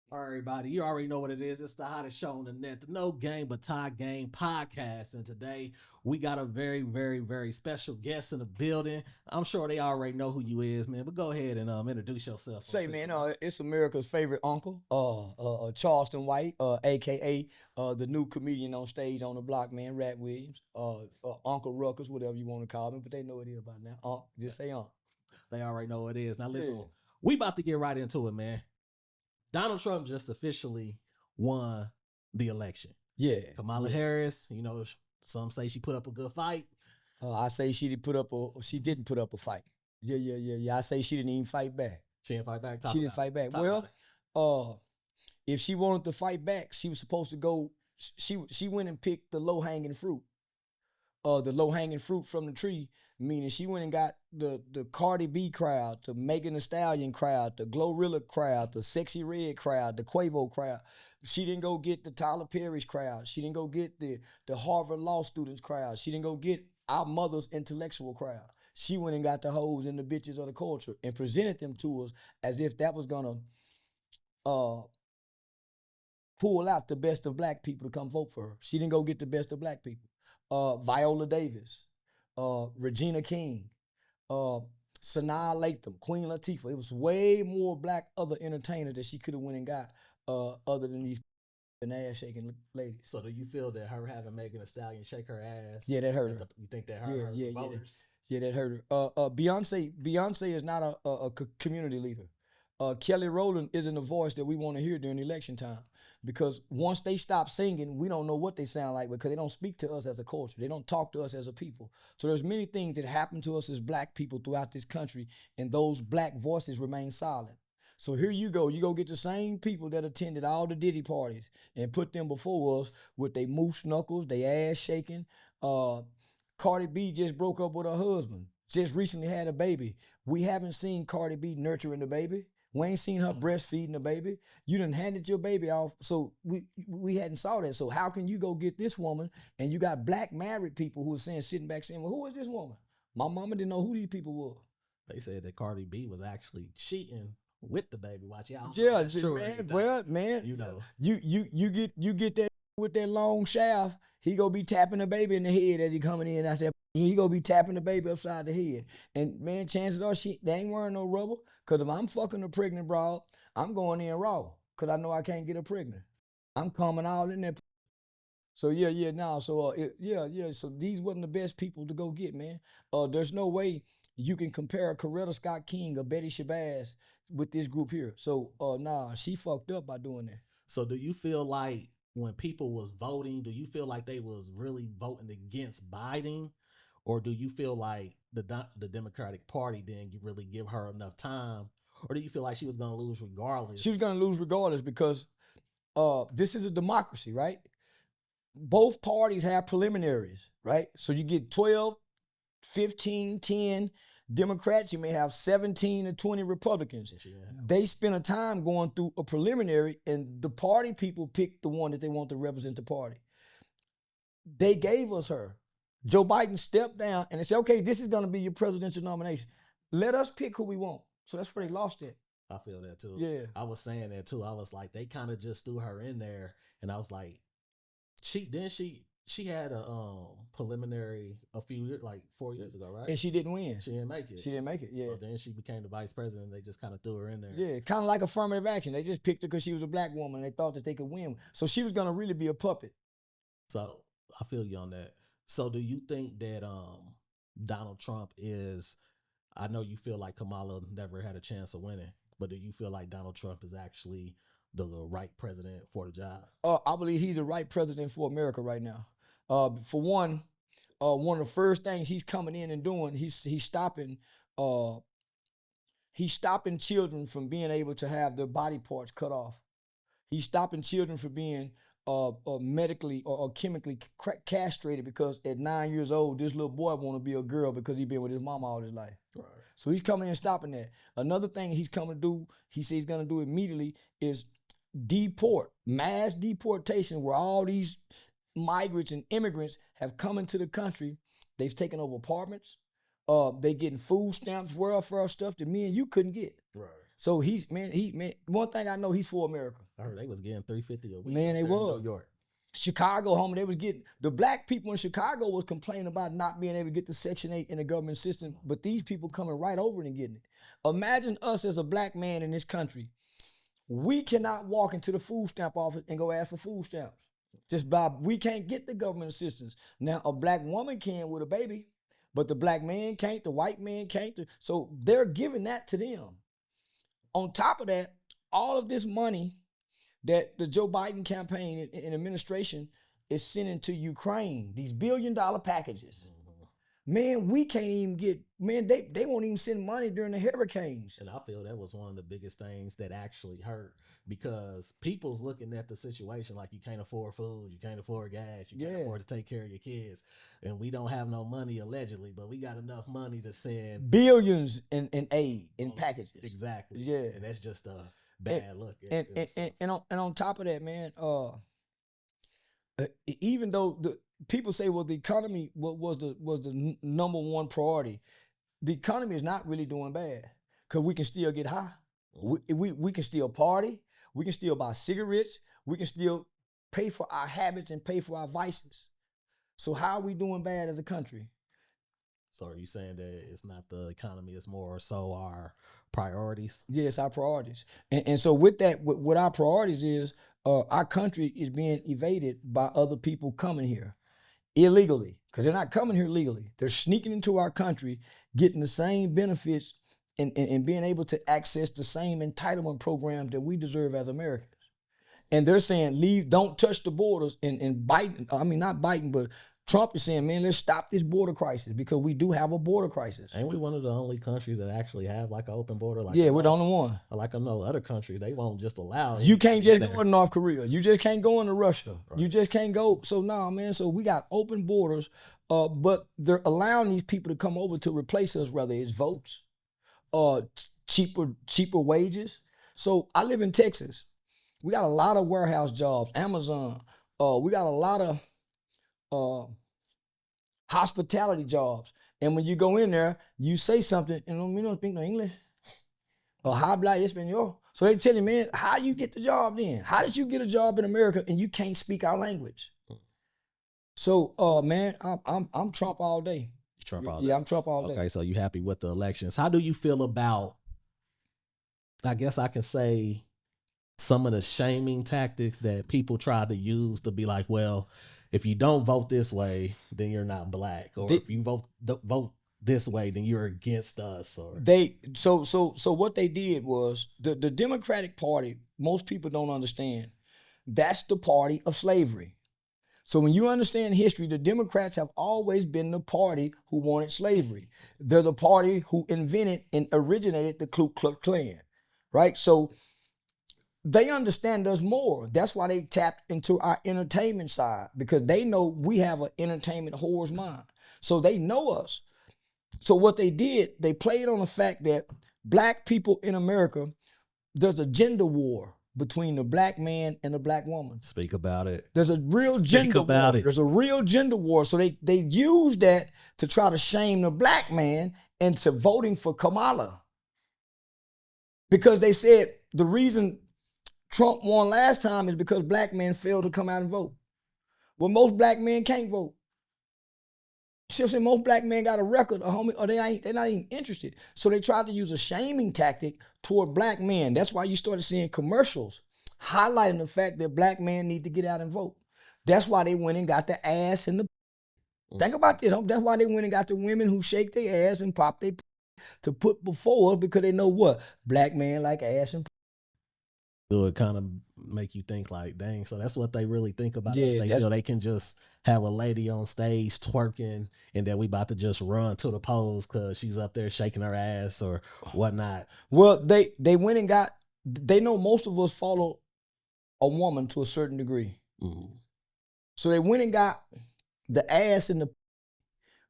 All right, everybody, you already know what it is. It's the hottest show on the net, the No Game But TieGame podcast. And today we got a very, very, very special guest in the building. I'm sure they already know who you is, man. But go ahead and introduce yourself. Say, man, it's America's favorite uncle, Charleston White, aka the new comedian on stage on the block, man, Rat Williams, Uncle Ruckus, whatever you want to call me, but they know it is by now. Just say They already know what it is. Now listen, Yeah. we about to get right into it, man. Donald Trump just officially won the election. Yeah. Kamala Harris, some say she put up a good fight. I say she didn't put up a fight. Yeah. I say she didn't even fight back. She didn't fight back. She didn't fight back. Well, if she wanted to fight back, she was supposed to go. She went and picked the low hanging fruit. The low hanging fruit from the tree, meaning she went and got the Cardi B crowd, the Megan Thee Stallion crowd, the Glorilla crowd, the Sexy Red crowd, the Quavo crowd. She didn't go get the Tyler Perry's crowd. She didn't go get the Harvard law students crowd. She didn't go get our mother's intellectual crowd. She went and got the hoes and the bitches of the culture and presented them to us as if that was gonna pull out the best of black people to come vote for her. She didn't go get the best of black people. Viola Davis, Regina King, Sanaa Lathan, Queen Latifah. It was way more black other entertainers that she could have went and got other than these ass shaking ladies. So do you feel that her having Megan Thee Stallion shake her ass? Yeah, that hurt her. You think that hurt her voters? Yeah, that hurt her. Beyonce is not a community leader. Kelly Rowland isn't a voice that we want to hear during election time, because once they stop singing, we don't know what they sound like, because they don't speak to us as a culture. They don't talk to us as a people. So there's many things that happen to us as black people throughout this country, and those black voices remain silent. So here you go get the same people that attended all the Diddy parties and put them before us with their moose knuckles, they ass shaking. Cardi B just broke up with her husband, just recently had a baby. We haven't seen Cardi B nurturing the baby. We ain't seen her breastfeeding the baby. You done handed your baby off, so we hadn't saw that. So how can you go get this woman, and you got black married people who are sitting back saying, well, who is this woman? My mama didn't know who these people were. They said that Cardi B was actually cheating with the baby. Watch out. Yeah, man. Well, man, you get that with that long shaft, he gonna be tapping the baby in the head as he coming in out there. He gonna be tapping the baby upside the head. And man, chances are they ain't wearing no rubber. Cause if I'm fucking a pregnant broad, I'm going in raw. Cause I know I can't get her pregnant. I'm coming all in there. So so these wasn't the best people to go get, man. There's no way you can compare Coretta Scott King or Betty Shabazz with this group here. So she fucked up by doing that. So do you feel like when people was voting, do you feel like they was really voting against Biden? Or do you feel like the Democratic Party didn't really give her enough time? Or do you feel like she was going to lose regardless? She was going to lose regardless, because this is a democracy, right? Both parties have preliminaries, right? So you get 12, 15, 10 Democrats. You may have 17 or 20 Republicans. Yeah. They spend a time going through a preliminary, and the party people pick the one that they want to represent the party. They gave us her. Joe Biden stepped down and they said, okay, this is going to be your presidential nomination. Let us pick who we want. So that's where they lost it. I feel that too. Yeah. I was saying that too. I was like, they kind of just threw her in there, and I was like, she had a preliminary a few years, like 4 years ago, right? And she didn't win. She didn't make it. She didn't make it, yeah. So then she became the vice president. They just kind of threw her in there. Yeah, kind of like affirmative action. They just picked her because she was a black woman. They thought that they could win. So she was going to really be a puppet. So I feel you on that. So do you think that Donald Trump is, I know you feel like Kamala never had a chance of winning, but do you feel like Donald Trump is actually the right president for the job? I believe he's the right president for America right now. For one of the first things he's coming in and doing, he's stopping children from being able to have their body parts cut off. He's stopping children from being medically or chemically castrated, because at 9 years old, this little boy want to be a girl because he's been with his mama all his life. Right. So he's coming in and stopping that. Another thing he's coming to do, he says he's going to do immediately, is mass deportation, where all these migrants and immigrants have come into the country. They've taken over apartments. They getting food stamps, welfare stuff that me and you couldn't get. Right. So he's man. One thing I know, he's for America. I heard they was getting $350 a week. Man, they up there in was. New York. Chicago, homie, they was getting, the black people in Chicago was complaining about not being able to get the Section 8 in the government system, but these people coming right over and getting it. Imagine us as a black man in this country. We cannot walk into the food stamp office and go ask for food stamps. We can't get the government assistance. Now, a black woman can with a baby, but the black man can't, the white man can't. So they're giving that to them. On top of that, all of this money that the Joe Biden campaign and administration is sending to Ukraine, these billion-dollar packages. Man, we can't even get, man, they won't even send money during the hurricanes. And I feel that was one of the biggest things that actually hurt, because people's looking at the situation like you can't afford food, you can't afford gas, you can't afford to take care of your kids. And we don't have no money allegedly, but we got enough money to send billions in aid, in packages. Exactly. Yeah. And that's just a bad look. And on top of that, man, even though the people say, well, the economy was the number one priority, the economy is not really doing bad, because we can still get high. We can still party. We can still buy cigarettes. We can still pay for our habits and pay for our vices. So how are we doing bad as a country? So are you saying that it's not the economy, it's more so our priorities? Yes, our priorities. And so with that, what our priorities is, our country is being evaded by other people coming here illegally, because they're not coming here legally. They're sneaking into our country, getting the same benefits and being able to access the same entitlement program that we deserve as Americans. And they're saying, leave, don't touch the borders. And Biden, I mean, not Biden, but Trump is saying, man, let's stop this border crisis, because we do have a border crisis. Ain't we one of the only countries that actually have like an open border? Like, yeah, we're the only one. Like I know other countries, they won't just allow. You can't just go to North Korea. You just can't go into Russia. Right. You just can't go. So nah, man. So we got open borders, but they're allowing these people to come over to replace us, whether it's votes, cheaper wages. So I live in Texas. We got a lot of warehouse jobs, Amazon. We got a lot of hospitality jobs. And when you go in there, you say something, and you don't speak no English. Or habla español. So they tell you, man, how you get the job then? How did you get a job in America and you can't speak our language? So, man, I'm Trump all day. Trump all day? Yeah, I'm Trump all day. Okay, so you happy with the elections. How do you feel about, I guess I can say, some of the shaming tactics that people try to use to be like, well, if you don't vote this way, then you're not black, or if you vote this way, then you're against us. Or so what they did was the Democratic Party. Most people don't understand. That's the party of slavery. So when you understand history, the Democrats have always been the party who wanted slavery. They're the party who invented and originated the Ku Klux Klan, right? So they understand us more. That's why they tapped into our entertainment side, because they know we have an entertainment whore's mind. So they know us. So what they did, they played on the fact that black people in America, there's a gender war between the black man and the black woman. Speak about it. There's a real gender war. There's a real gender war. So they use that to try to shame the black man into voting for Kamala. Because they said the reason Trump won last time is because black men failed to come out and vote. Well, most black men can't vote. See what I'm saying? Most black men got a record, or they're not even interested. So they tried to use a shaming tactic toward black men. That's why you started seeing commercials highlighting the fact that black men need to get out and vote. That's why they went and got the ass and the. Think about this. That's why they went and got the women who shake their ass and pop their to put before us, because they know what? Black men like ass and. Do it kind of make you think like, dang, so that's what they really think about Yeah, us. They feel they can just have a lady on stage twerking and that we about to just run to the polls because she's up there shaking her ass or whatnot. Well, they went and got, they know most of us follow a woman to a certain degree. Mm-hmm. So they went and got the ass and the,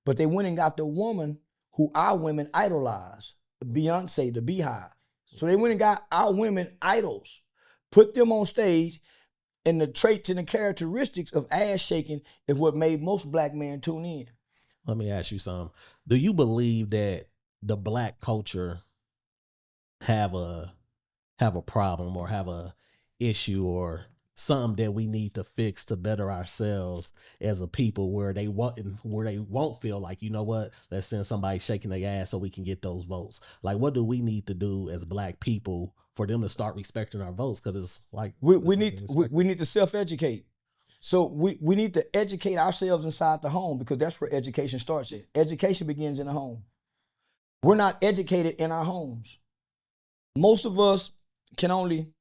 but they went and got the woman who our women idolize, Beyonce, the Beehive. So they went and got our women idols, put them on stage, and the traits and the characteristics of ass shaking is what made most black men tune in. Let me ask you something. Do you believe that the black culture have a have a problem or have a issue or something that we need to fix to better ourselves as a people, where they won't feel like, you know what, let's send somebody shaking their ass so we can get those votes. Like, what do we need to do as Black people for them to start respecting our votes? Because it's like we need to self-educate. So we need to educate ourselves inside the home, because that's where education starts at. Education begins in the home. We're not educated in our homes. Most of us can only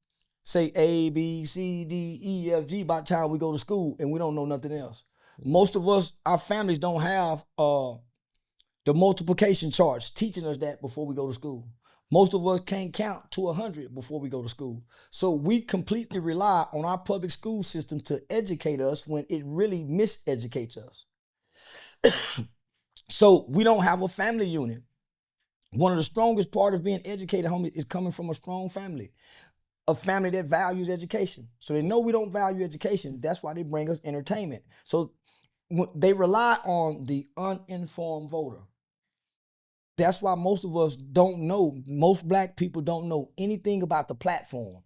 say A, B, C, D, E, F, G by the time we go to school, and we don't know nothing else. Most of us, our families don't have the multiplication charts teaching us that before we go to school. Most of us can't count to 100 before we go to school. So we completely rely on our public school system to educate us when it really miseducates us. So we don't have a family unit. One of the strongest part of being educated, homie, is coming from a strong family. A family that values education. So they know we don't value education. That's why they bring us entertainment. So they rely on the uninformed voter. That's why most of us don't know, most Black people don't know anything about the platform.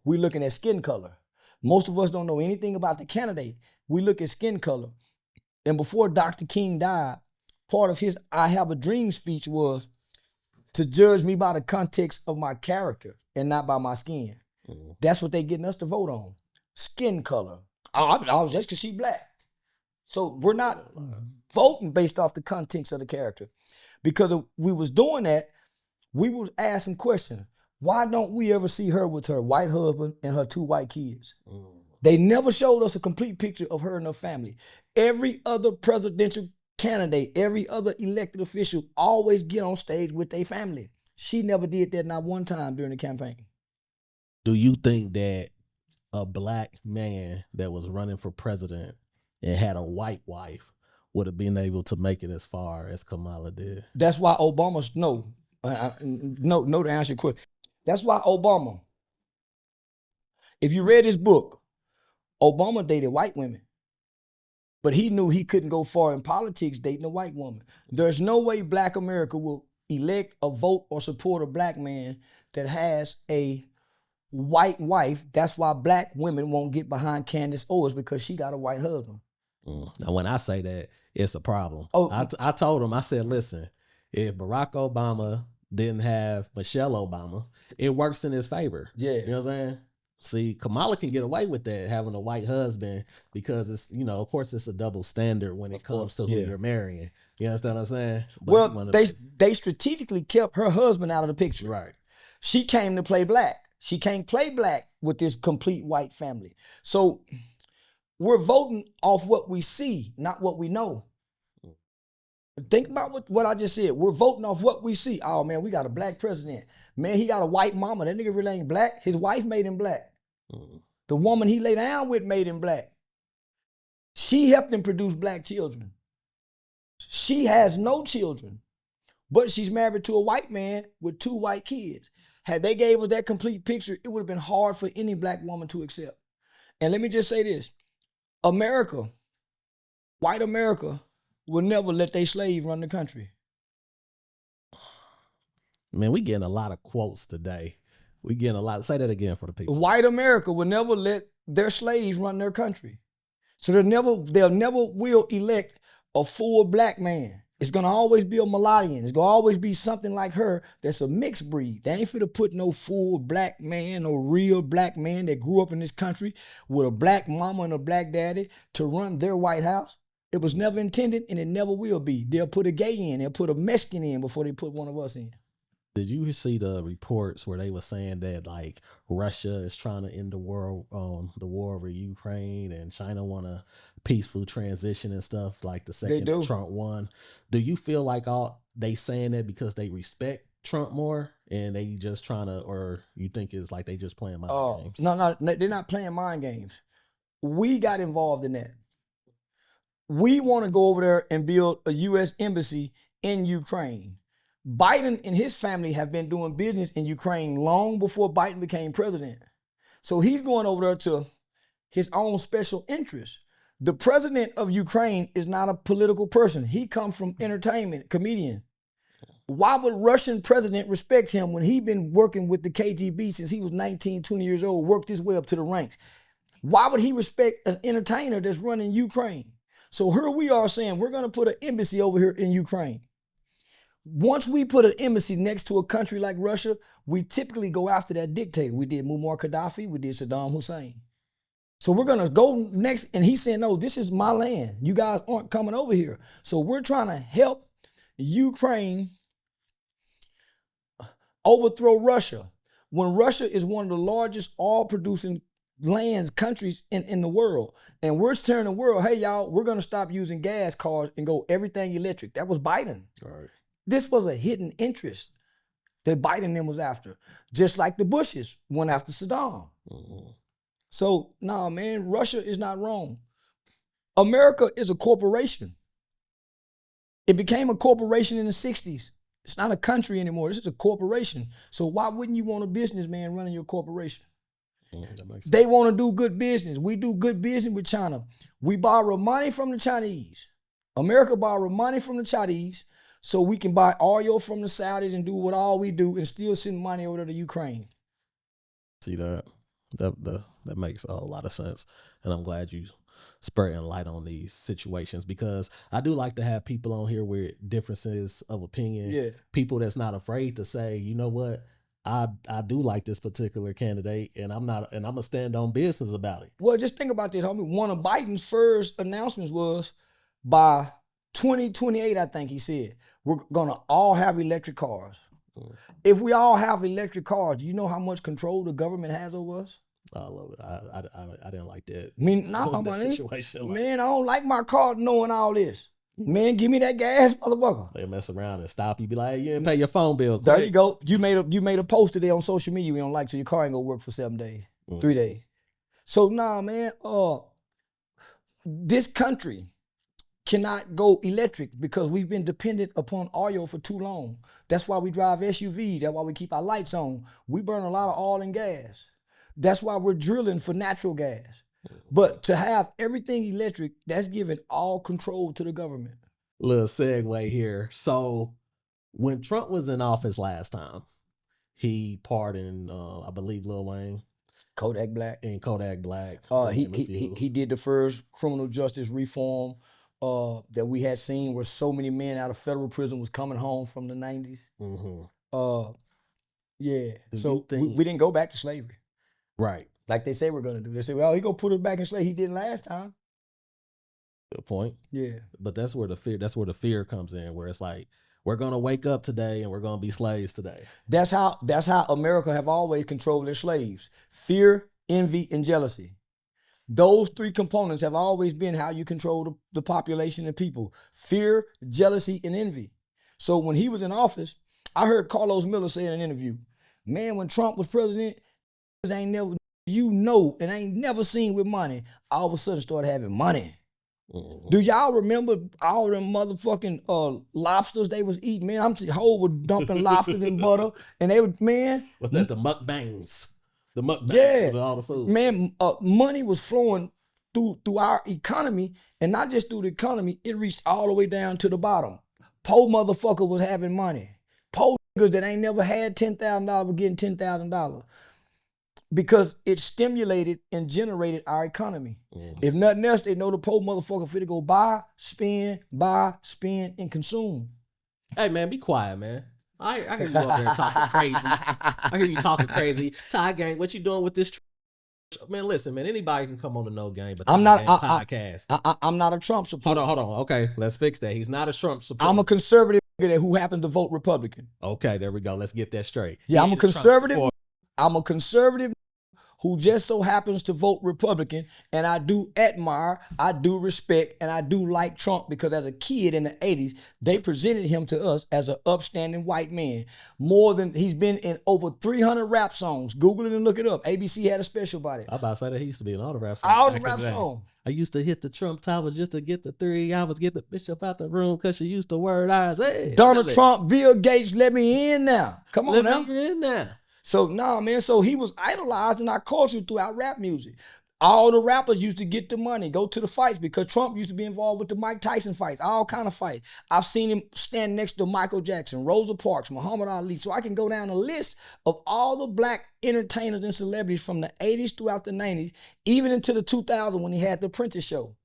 We're looking at skin color. Most of us don't know anything about the candidate. We look at skin color. And before Dr. King died, part of his I Have a Dream speech was to judge me by the context of my character and not by my skin. That's what they getting us to vote on. Skin color. Oh, just because she Black. So we're not voting based off the context of the character. Because if we was doing that, we would ask some questions. Why don't we ever see her with her white husband and her 2 white kids? They never showed us a complete picture of her and her family. Every other presidential candidate, every other elected official always get on stage with their family. She never did that, not one time during the campaign. Do you think that a Black man that was running for president and had a white wife would have been able to make it as far as Kamala did? That's why Obama's no to answer your question. That's why Obama, if you read his book, Obama dated white women, but he knew he couldn't go far in politics dating a white woman. There's no way Black America will elect or vote or support a Black man that has a white wife. That's why Black women won't get behind Candace Owens, because she got a white husband. Now, when I say that, it's a problem. Oh, I told him, I said, listen, if Barack Obama didn't have Michelle Obama, it works in his favor. Yeah. You know what I'm saying? See, Kamala can get away with that, having a white husband, because it's, you know, of course it's a double standard when it comes to who you're marrying. You understand what I'm saying? But well, they strategically kept her husband out of the picture. Right. She came to play Black. She can't play Black with this complete white family. So we're voting off what we see, not what we know. Think about what I just said. We're voting off what we see. Oh, man, we got a Black president. Man, he got a white mama. That nigga really ain't Black. His wife made him Black. The woman he lay down with made him Black. She helped him produce Black children. She has no children, but she's married to a white man with 2 white kids. Had they gave us that complete picture, it would have been hard for any Black woman to accept. And let me just say this. America, white America, will never let their slave run the country. Man, we getting a lot of quotes today. We getting a lot. Say that again for the people. White America will never let their slaves run their country. So they'll never will elect a full Black man. It's gonna always be a mulattoan. It's gonna always be something like her that's a mixed breed. They ain't finna put no full Black man, no real Black man that grew up in this country with a Black mama and a Black daddy to run their White House. It was never intended, and it never will be. They'll put a gay in, they'll put a Mexican in before they put one of us in. Did you see the reports where they were saying that like Russia is trying to end the war over Ukraine, and China want a peaceful transition and stuff, like the second that Trump won? Do you feel like they saying that because they respect Trump more and they just trying to, or you think it's like they just playing mind games? No, they're not playing mind games. We got involved in that. We want to go over there and build a U.S. embassy in Ukraine. Biden and his family have been doing business in Ukraine long before Biden became president. So he's going over there to his own special interest. The president of Ukraine is not a political person. He comes from entertainment, comedian. Why would Russian president respect him when he been working with the KGB since he was 19, 20 years old, worked his way up to the ranks? Why would he respect an entertainer that's running Ukraine? So here we are saying we're going to put an embassy over here in Ukraine. Once we put an embassy next to a country like Russia, we typically go after that dictator. We did Muammar Gaddafi, we did Saddam Hussein. So we're going to go next, and he's saying, no, this is my land. You guys aren't coming over here. So we're trying to help Ukraine overthrow Russia. When Russia is one of the largest oil-producing countries in the world, and we're telling the world, hey, y'all, we're going to stop using gas cars and go everything electric. That was Biden. All right. This was a hidden interest that Biden then was after, just like the Bushes went after Saddam. Mm-hmm. So, nah, man, Russia is not wrong. America is a corporation. It became a corporation in the 60s. It's not a country anymore. This is a corporation. So why wouldn't you want a businessman running your corporation? That makes sense. They want to do good business. We do good business with China. We borrow money from the Chinese. America borrow money from the Chinese so we can buy oil from the Saudis and do what all we do and still send money over to Ukraine. See that? That makes a lot of sense. And I'm glad you spreading light on these situations, because I do like to have people on here with differences of opinion. Yeah. People that's not afraid to say, you know what, I do like this particular candidate, and I'm gonna stand on business about it. Well, just think about this, homie. One of Biden's first announcements was by 2028, I think he said, we're gonna all have electric cars. If we all have electric cars, do you know how much control the government has over us? I love it. I didn't like that. I mean, nah, that man. situation. Man, I don't like my car knowing all this. Man, give me that gas, motherfucker. They mess around and stop you. Be like, hey, you didn't pay your phone bill. There you go. You made a post today on social media we don't like, so your car ain't gonna work for 7 days, 3 days. So nah, man. This country cannot go electric because we've been dependent upon oil for too long. That's why we drive SUVs. That's why we keep our lights on. We burn a lot of oil and gas. That's why we're drilling for natural gas. But to have everything electric, that's giving all control to the government. Little segue here. So when Trump was in office last time, he pardoned, I believe, Lil Wayne. Kodak Black. And Kodak Black. He did the first criminal justice reform that we had seen, where so many men out of federal prison was coming home from the 90s. Mm-hmm. Yeah. So we didn't go back to slavery. Right. Like they say we're going to do. They say, well, he going to put us back in slavery. He didn't last time. Good point. Yeah. But that's where the fear comes in, where it's like, we're going to wake up today and we're going to be slaves today. That's how America have always controlled their slaves. Fear, envy, and jealousy. Those three components have always been how you control the population and people. Fear, jealousy, and envy. So when he was in office, I heard Carlos Miller say in an interview, man, when Trump was president, ain't never seen with money, all of a sudden started having money. Mm-hmm. Do y'all remember all them motherfucking lobsters they was eating? Man, Hov was dumping lobsters in butter, and they would, man. What's that, the mukbangs? The mukbangs with all the food. Man, money was flowing through our economy, and not just through the economy, it reached all the way down to the bottom. Poor motherfucker was having money. Poor niggas that ain't never had $10,000 were getting $10,000. Because it stimulated and generated our economy. Mm-hmm. If nothing else, they know the poor motherfucker fit to go buy, spend, and consume. Hey man, be quiet, man. I hear you up there talking crazy. I hear you talking crazy. TieGame, what you doing with this? Man, listen, man. Anybody can come on the No Game, but I'm not podcast. I'm not a Trump supporter. Hold on. Okay, let's fix that. He's not a Trump supporter. I'm a conservative who happens to vote Republican. Okay, there we go. Let's get that straight. Yeah, I'm a conservative. I'm a conservative who just so happens to vote Republican, and I do admire, I do respect, and I do like Trump because as a kid in the 80s, they presented him to us as an upstanding white man. He's been in over 300 rap songs. Google it and look it up. ABC had a special about it. I'm about to say that he used to be in all the rap songs. All the rap songs. I used to hit the Trump Tower just to get the 3 hours, get the bishop out the room because she used to word eyes. Hey, Donald Trump, Bill Gates, let me in now. Come on now. Let me in now. So, nah, man, so he was idolized in our culture throughout rap music. All the rappers used to get the money, go to the fights, because Trump used to be involved with the Mike Tyson fights, all kind of fights. I've seen him stand next to Michael Jackson, Rosa Parks, Muhammad Ali. So I can go down a list of all the black entertainers and celebrities from the 80s throughout the 90s, even into the 2000s when he had the Apprentice show.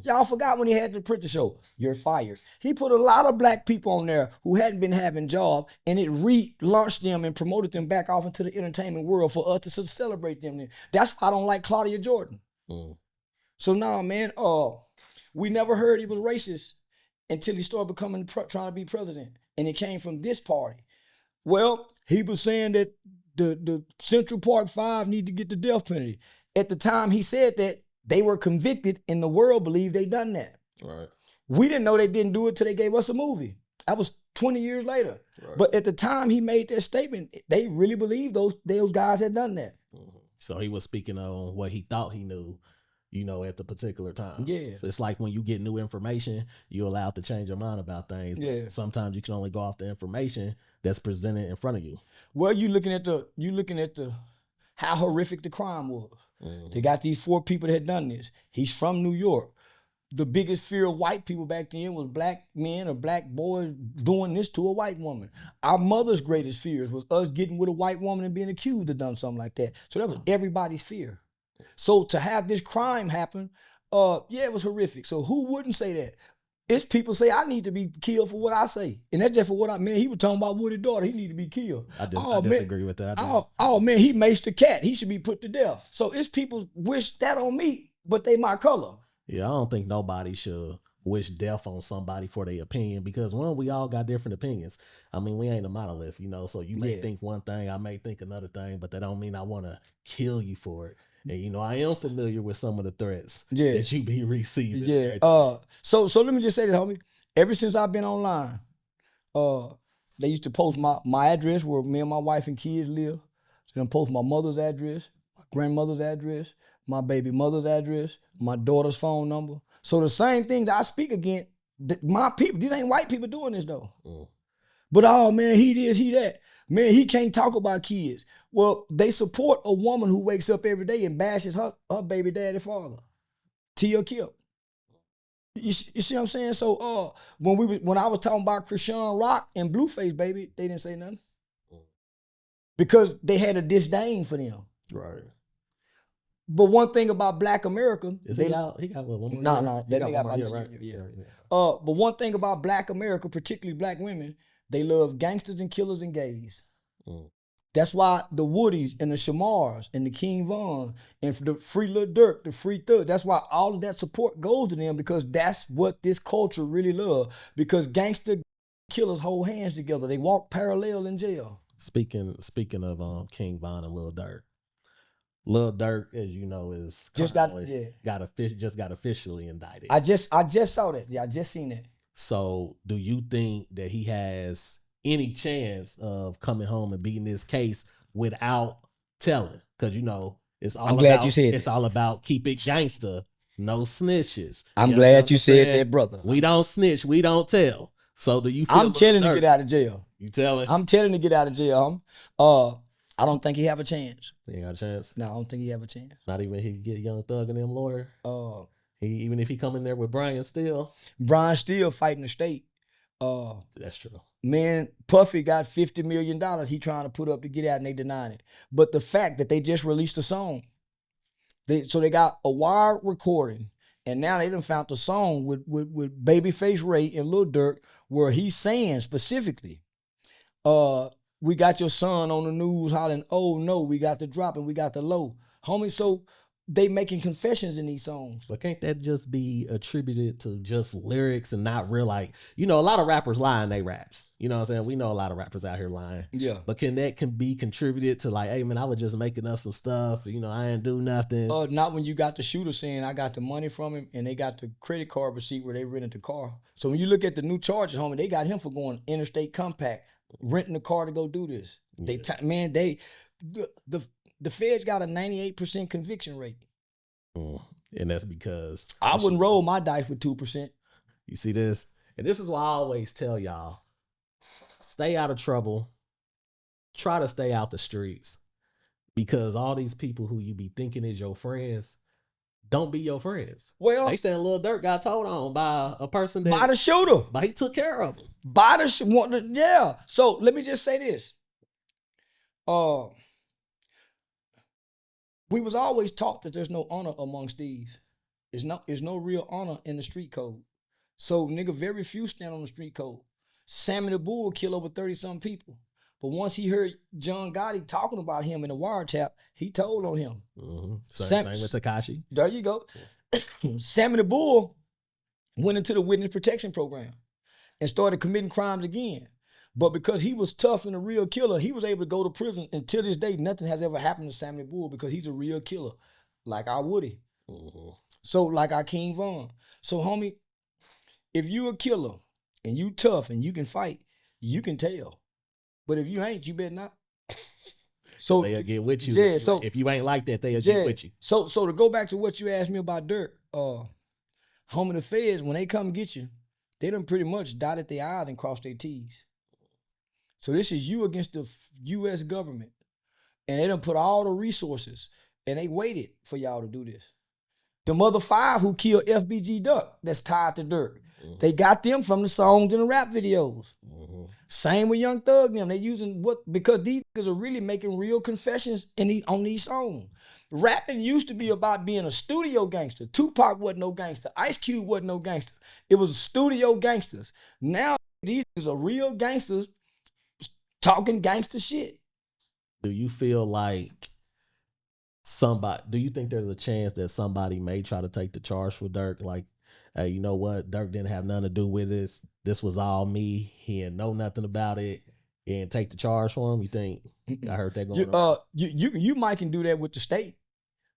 Y'all forgot when he had the Apprentice show. You're fired. He put a lot of black people on there who hadn't been having jobs, and it relaunched them and promoted them back off into the entertainment world for us to celebrate them. That's why I don't like Claudia Jordan. So now, man, we never heard he was racist until he started becoming trying to be president, and it came from this party. Well, he was saying that the Central Park Five need to get the death penalty. At the time he said that, they were convicted, and the world believed they done that. Right. We didn't know they didn't do it till they gave us a movie. That was 20 years later. Right. But at the time he made that statement, they really believed those guys had done that. So he was speaking on what he thought he knew, at the particular time. Yeah. So it's like when you get new information, you're allowed to change your mind about things. Yeah. Sometimes you can only go off the information that's presented in front of you. Well, you looking at the how horrific the crime was. They got these 4 people that had done this. He's from New York. The biggest fear of white people back then was black men or black boys doing this to a white woman. Our mother's greatest fears was us getting with a white woman and being accused of done something like that. So that was everybody's fear. So to have this crime happen, it was horrific. So who wouldn't say that? It's people say I need to be killed for what I say. And that's just for what he was talking about Woody daughter, he need to be killed. I disagree with that. Man, he maced the cat. He should be put to death. So it's people wish that on me, but they my color. Yeah, I don't think nobody should wish death on somebody for their opinion, because we all got different opinions. I mean, we ain't a monolith, so you may think one thing, I may think another thing, but that don't mean I want to kill you for it. And I am familiar with some of the threats that you be receiving. Yeah. So let me just say this, homie. Ever since I've been online, they used to post my address where me and my wife and kids live. So they post my mother's address, my grandmother's address, my baby mother's address, my daughter's phone number. So the same thing that I speak against, my people, these ain't white people doing this though. But man, he this, he that. Man, he can't talk about kids. Well, they support a woman who wakes up every day and bashes her baby daddy father, Tia Kip. You see what I'm saying? So when I was talking about Krishan Rock and Blueface, baby, they didn't say nothing. Because they had a disdain for them. Right. But one thing about Black America, he got one more. No, they got one more, right? Yeah. But one thing about Black America, particularly black women, they love gangsters and killers and gays. That's why the Woodies and the Shamars and the King Von and the Free Lil Durk, the Free Thug, that's why all of that support goes to them, because that's what this culture really loves. Because gangster killers hold hands together. They walk parallel in jail. Speaking of King Von and Lil Durk. Lil Durk, as you know, is just got officially indicted. I just saw that. Yeah, I just seen that. So, do you think that he has any chance of coming home and beating this case without telling? Because it's all. I'm glad you said it's all about keep it gangster, no snitches. I'm glad you said that, brother. We don't snitch, we don't tell. So, do you? I'm telling to get out of jail. You telling? I'm telling to get out of jail. I don't think he have a chance. He ain't got a chance? No, I don't think he have a chance. Not even if he get Young Thug and them lawyer? Even if he come in there with Brian Steele? Brian Steele fighting the state. That's true. Man, Puffy got $50 million he trying to put up to get out, and they denying it. But the fact that they just released a song, so they got a wire recording, and now they done found the song with Babyface Ray and Lil Durk, where he's saying specifically, we got your son on the news hollering, oh no, we got the drop and we got the low. Homie, so they making confessions in these songs. But can't that just be attributed to just lyrics and not real, a lot of rappers lie in their raps. You know what I'm saying? We know a lot of rappers out here lying. Yeah. But can be contributed to hey man, I was just making up some stuff. I ain't do nothing. Not when you got the shooter saying I got the money from him and they got the credit card receipt where they rented the car. So when you look at the new charges, homie, they got him for going interstate compact, renting a car to go do this. Yeah. The feds got a 98% conviction rate. And that's because I wouldn't roll my dice with 2%. You see this? And this is why I always tell y'all, stay out of trouble. Try to stay out the streets. Because all these people who you be thinking is your friends, don't be your friends. Well, They saying Lil Durk got told on by a person that by the shooter. but he took care of him. By the yeah. So let me just say this. We was always taught that there's no honor amongst thieves. There's no real honor in the street code. So nigga, very few stand on the street code. Sammy the Bull killed over 30-something people. But once he heard John Gotti talking about him in the wiretap, he told on him. Mm-hmm. Same thing with Tekashi. There you go. Sammy the Bull went into the witness protection program and started committing crimes again. But because he was tough and a real killer, he was able to go to prison. And till this day, nothing has ever happened to Sammy the Bull because he's a real killer, like our Woody. Mm-hmm. So like our King Von. So homie, if you a killer and you tough and you can fight, you can tell. But if you ain't, you better not. So they'll get with you. Yeah. So if you ain't like that, they'll get with you. So to go back to what you asked me about Durk, homie, the feds, when they come get you, they done pretty much dotted their I's and crossed their T's. So this is you against the U.S. government. And they done put all the resources and they waited for y'all to do this. The mother 5 who killed FBG Duck that's tied to Durk. Mm-hmm. They got them from the songs and the rap videos. Mm-hmm. Same with Young Thug them. They using because these niggas are really making real confessions on these songs. Rapping used to be about being a studio gangster. Tupac wasn't no gangster. Ice Cube wasn't no gangster. It was studio gangsters. Now these are real gangsters talking gangster shit. Do you feel like do you think there's a chance that somebody may try to take the charge for Durk? Like, hey, you know what? Durk didn't have nothing to do with this. This was all me. He didn't know nothing about it. And take the charge for him? You think? I heard that going on. You might can do that with the state,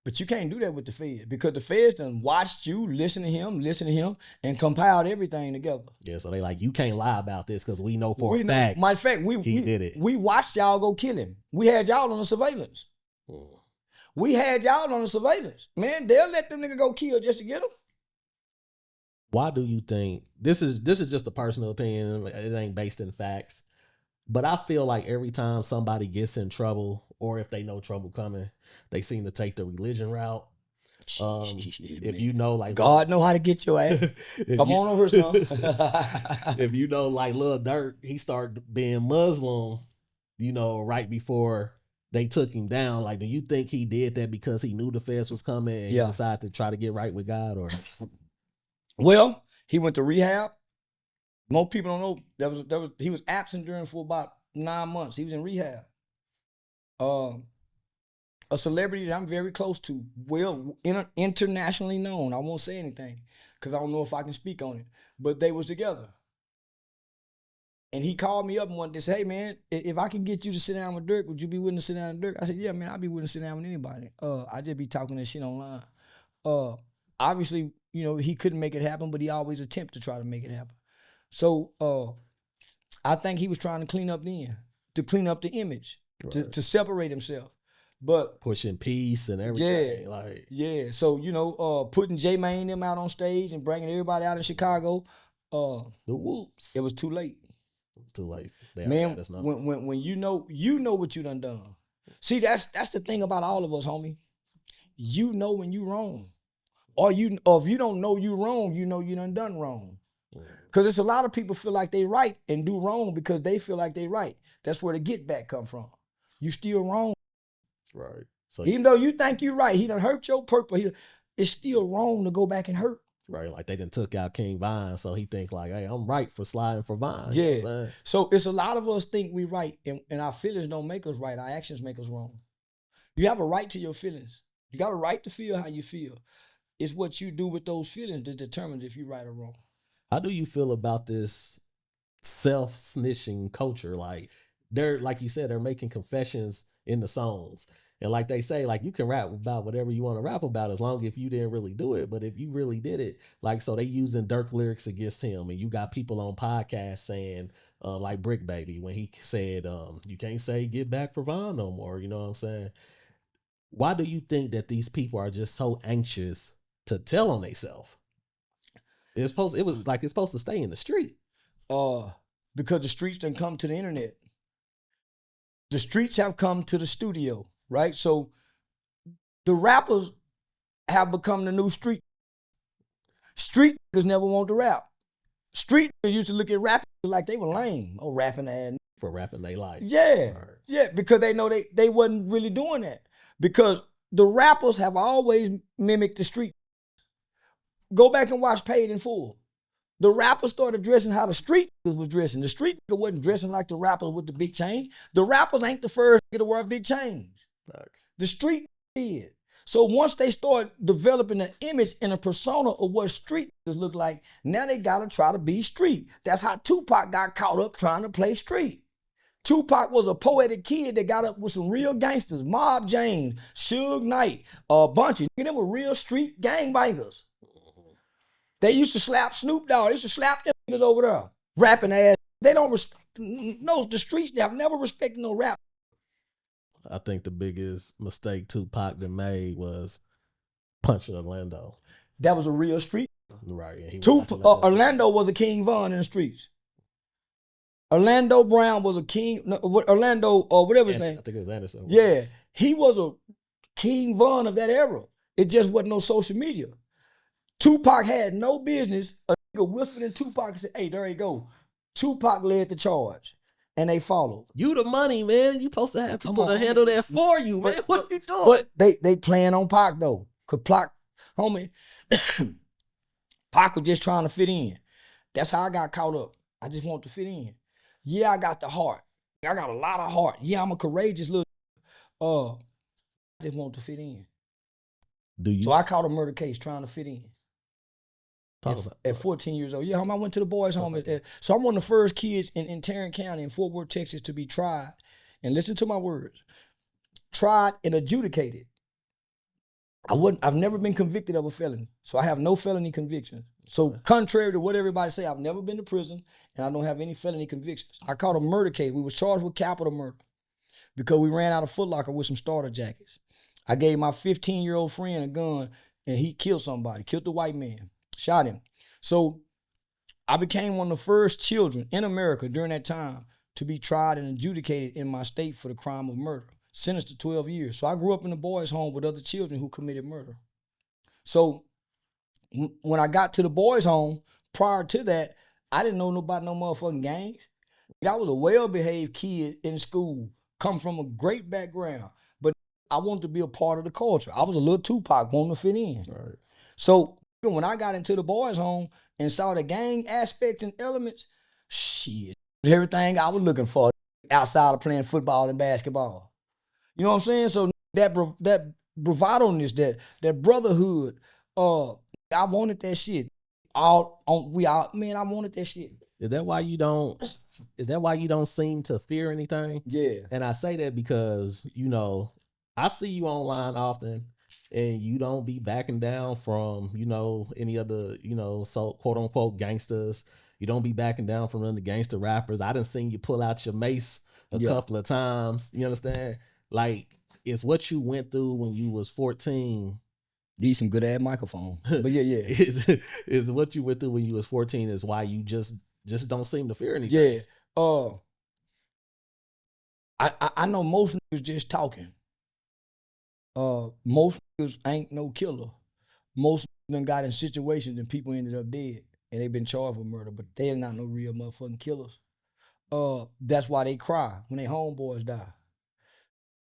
but you can't do that with the feds because the feds done watched you, listen to him, and compiled everything together. Yeah, so they like, you can't lie about this because we know for a fact. Matter of fact, he did it. We watched y'all go kill him. We had y'all on the surveillance. We had y'all on the surveillance. Man, they'll let them nigga go kill just to get them. Why do you think this is just a personal opinion? It ain't based in facts. But I feel like every time somebody gets in trouble, or if they know trouble coming, they seem to take the religion route. If you know, like God know how to get your ass. Come on over, son. If you know, like Lil Durk, he started being Muslim, right before they took him down. Like, do you think he did that because he knew the feds was coming and he decided to try to get right with God? Or well, he went to rehab. Most people don't know he was absent for about 9 months. He was in rehab. A celebrity that I'm very close to, internationally known. I won't say anything because I don't know if I can speak on it. But they was together. And he called me up and wanted to say, hey, man, if I can get you to sit down with Durk, would you be willing to sit down with Durk? I said, yeah, man, I'd be willing to sit down with anybody. I just be talking that shit online. Obviously, he couldn't make it happen, but he always attempt to try to make it happen. So I think he was trying to clean up clean up the image, right, to separate himself. But pushing peace and everything. So, putting J-Mane them out on stage and bringing everybody out in Chicago. The whoops. It was too late. Too late. Man, when you know what you done. See, that's the thing about all of us, homie. You know when you wrong. Or if you don't know you wrong, you know you done wrong. Because it's a lot of people feel like they right and do wrong because they feel like they right. That's where the get back come from. You still wrong. Right. So even though you think you right, he done hurt your purpose. It's still wrong to go back and hurt. Right, like they done took out King Vine, so he think like, hey, I'm right for sliding for Vine. Yeah. You know so it's a lot of us think we right, and our feelings don't make us right. Our actions make us wrong. You have a right to your feelings. You got a right to feel how you feel. It's what you do with those feelings that determines if you're right or wrong. How do you feel about this self-snitching culture? Like like you said, they're making confessions in the songs. And like they say, like you can rap about whatever you want to rap about as long as if you didn't really do it. But if you really did it, like, so they using Durk lyrics against him. And you got people on podcasts saying, like Brick Baby, when he said, you can't say get back for Von no more. You know what I'm saying? Why do you think that these people are just so anxious to tell on themselves? It's supposed to stay in the street. Because the streets done come to the internet. The streets have come to the studio. Right? So the rappers have become the new street. Street niggas never want to rap. Street niggas used to look at rapping like they were lame. Oh, rapping ass. For rapping they life. Yeah, Right. yeah, because they know they wasn't really doing that. Because the rappers have always mimicked the street. Go back and watch Paid in Full. The rappers started dressing how the street niggas was dressing. The street nigga wasn't dressing like the rappers with the big chain. The rappers ain't the first nigga to wear big chains. Facts. The street did. So once they start developing an image and a persona of what street niggas look like, now they gotta try to be street. That's how Tupac got caught up trying to play street. Tupac was a poetic kid that got up with some real gangsters, Mob James, Suge Knight, a bunch of them were real street gangbangers. They used to slap Snoop Dogg. They used to slap them niggas over there, rapping ass. They don't respect, no, the streets, they have never respected no rap. I think the biggest mistake Tupac done made was punching Orlando. That was a real street. Right. And he was Orlando was a King Von in the streets. Orlando Brown was a king. Orlando, or whatever his name. I think it was Anderson. Yeah, he was a King Von of that era. It just wasn't no social media. Tupac had no business. A nigga whispered in Tupac and said, "Hey, there you go." Tupac led the charge, and they followed. You the money, man. You supposed to have people to handle that for you, man. What you doing? But they playing on Pac though. Cause Pac, homie, Pac was just trying to fit in. That's how I got caught up. I just want to fit in. Yeah, I got the heart. I got a lot of heart. Yeah, I'm a courageous little. I just want to fit in. Do you? So I caught a murder case trying to fit in. At 14 years old. Yeah, I went to the boys' home. So I'm one of the first kids in Tarrant County in Fort Worth, Texas to be tried. And listen to my words. Tried and adjudicated. I've never been convicted of a felony. So I have no felony convictions. So contrary to what everybody say, I've never been to prison and I don't have any felony convictions. I caught a murder case. We was charged with capital murder because we ran out of Foot Locker with some starter jackets. I gave my 15-year-old friend a gun and he killed somebody, killed the white man. Shot him. So I became one of the first children in America during that time to be tried and adjudicated in my state for the crime of murder, sentenced to 12 years. So I grew up in a boys' home with other children who committed murder. So when I got to the boys' home, prior to that, I didn't know about no motherfucking gangs. I was a well-behaved kid in school, come from a great background, but I wanted to be a part of the culture. I was a little Tupac, wanting to fit in. Right. So when I got into the boys' home and saw the gang aspects and elements, shit, everything I was looking for outside of playing football and basketball. You know what I'm saying? So that bravado-ness, that brotherhood, I wanted that shit. I wanted that shit. Is that why you don't seem to fear anything? Yeah. And I say that because, I see you online often. And you don't be backing down from, any other, so quote unquote gangsters. You don't be backing down from the gangster rappers. I done seen you pull out your mace a couple of times. You understand? Like, it's what you went through when you was 14. These some good ass microphone. But yeah. Is what you went through when you was 14 is why you just don't seem to fear anything. Yeah. I know most niggas just talking. Most niggas ain't no killer. Most of them got in situations and people ended up dead and they been charged with murder, but they're not no real motherfucking killers. That's why they cry when their homeboys die.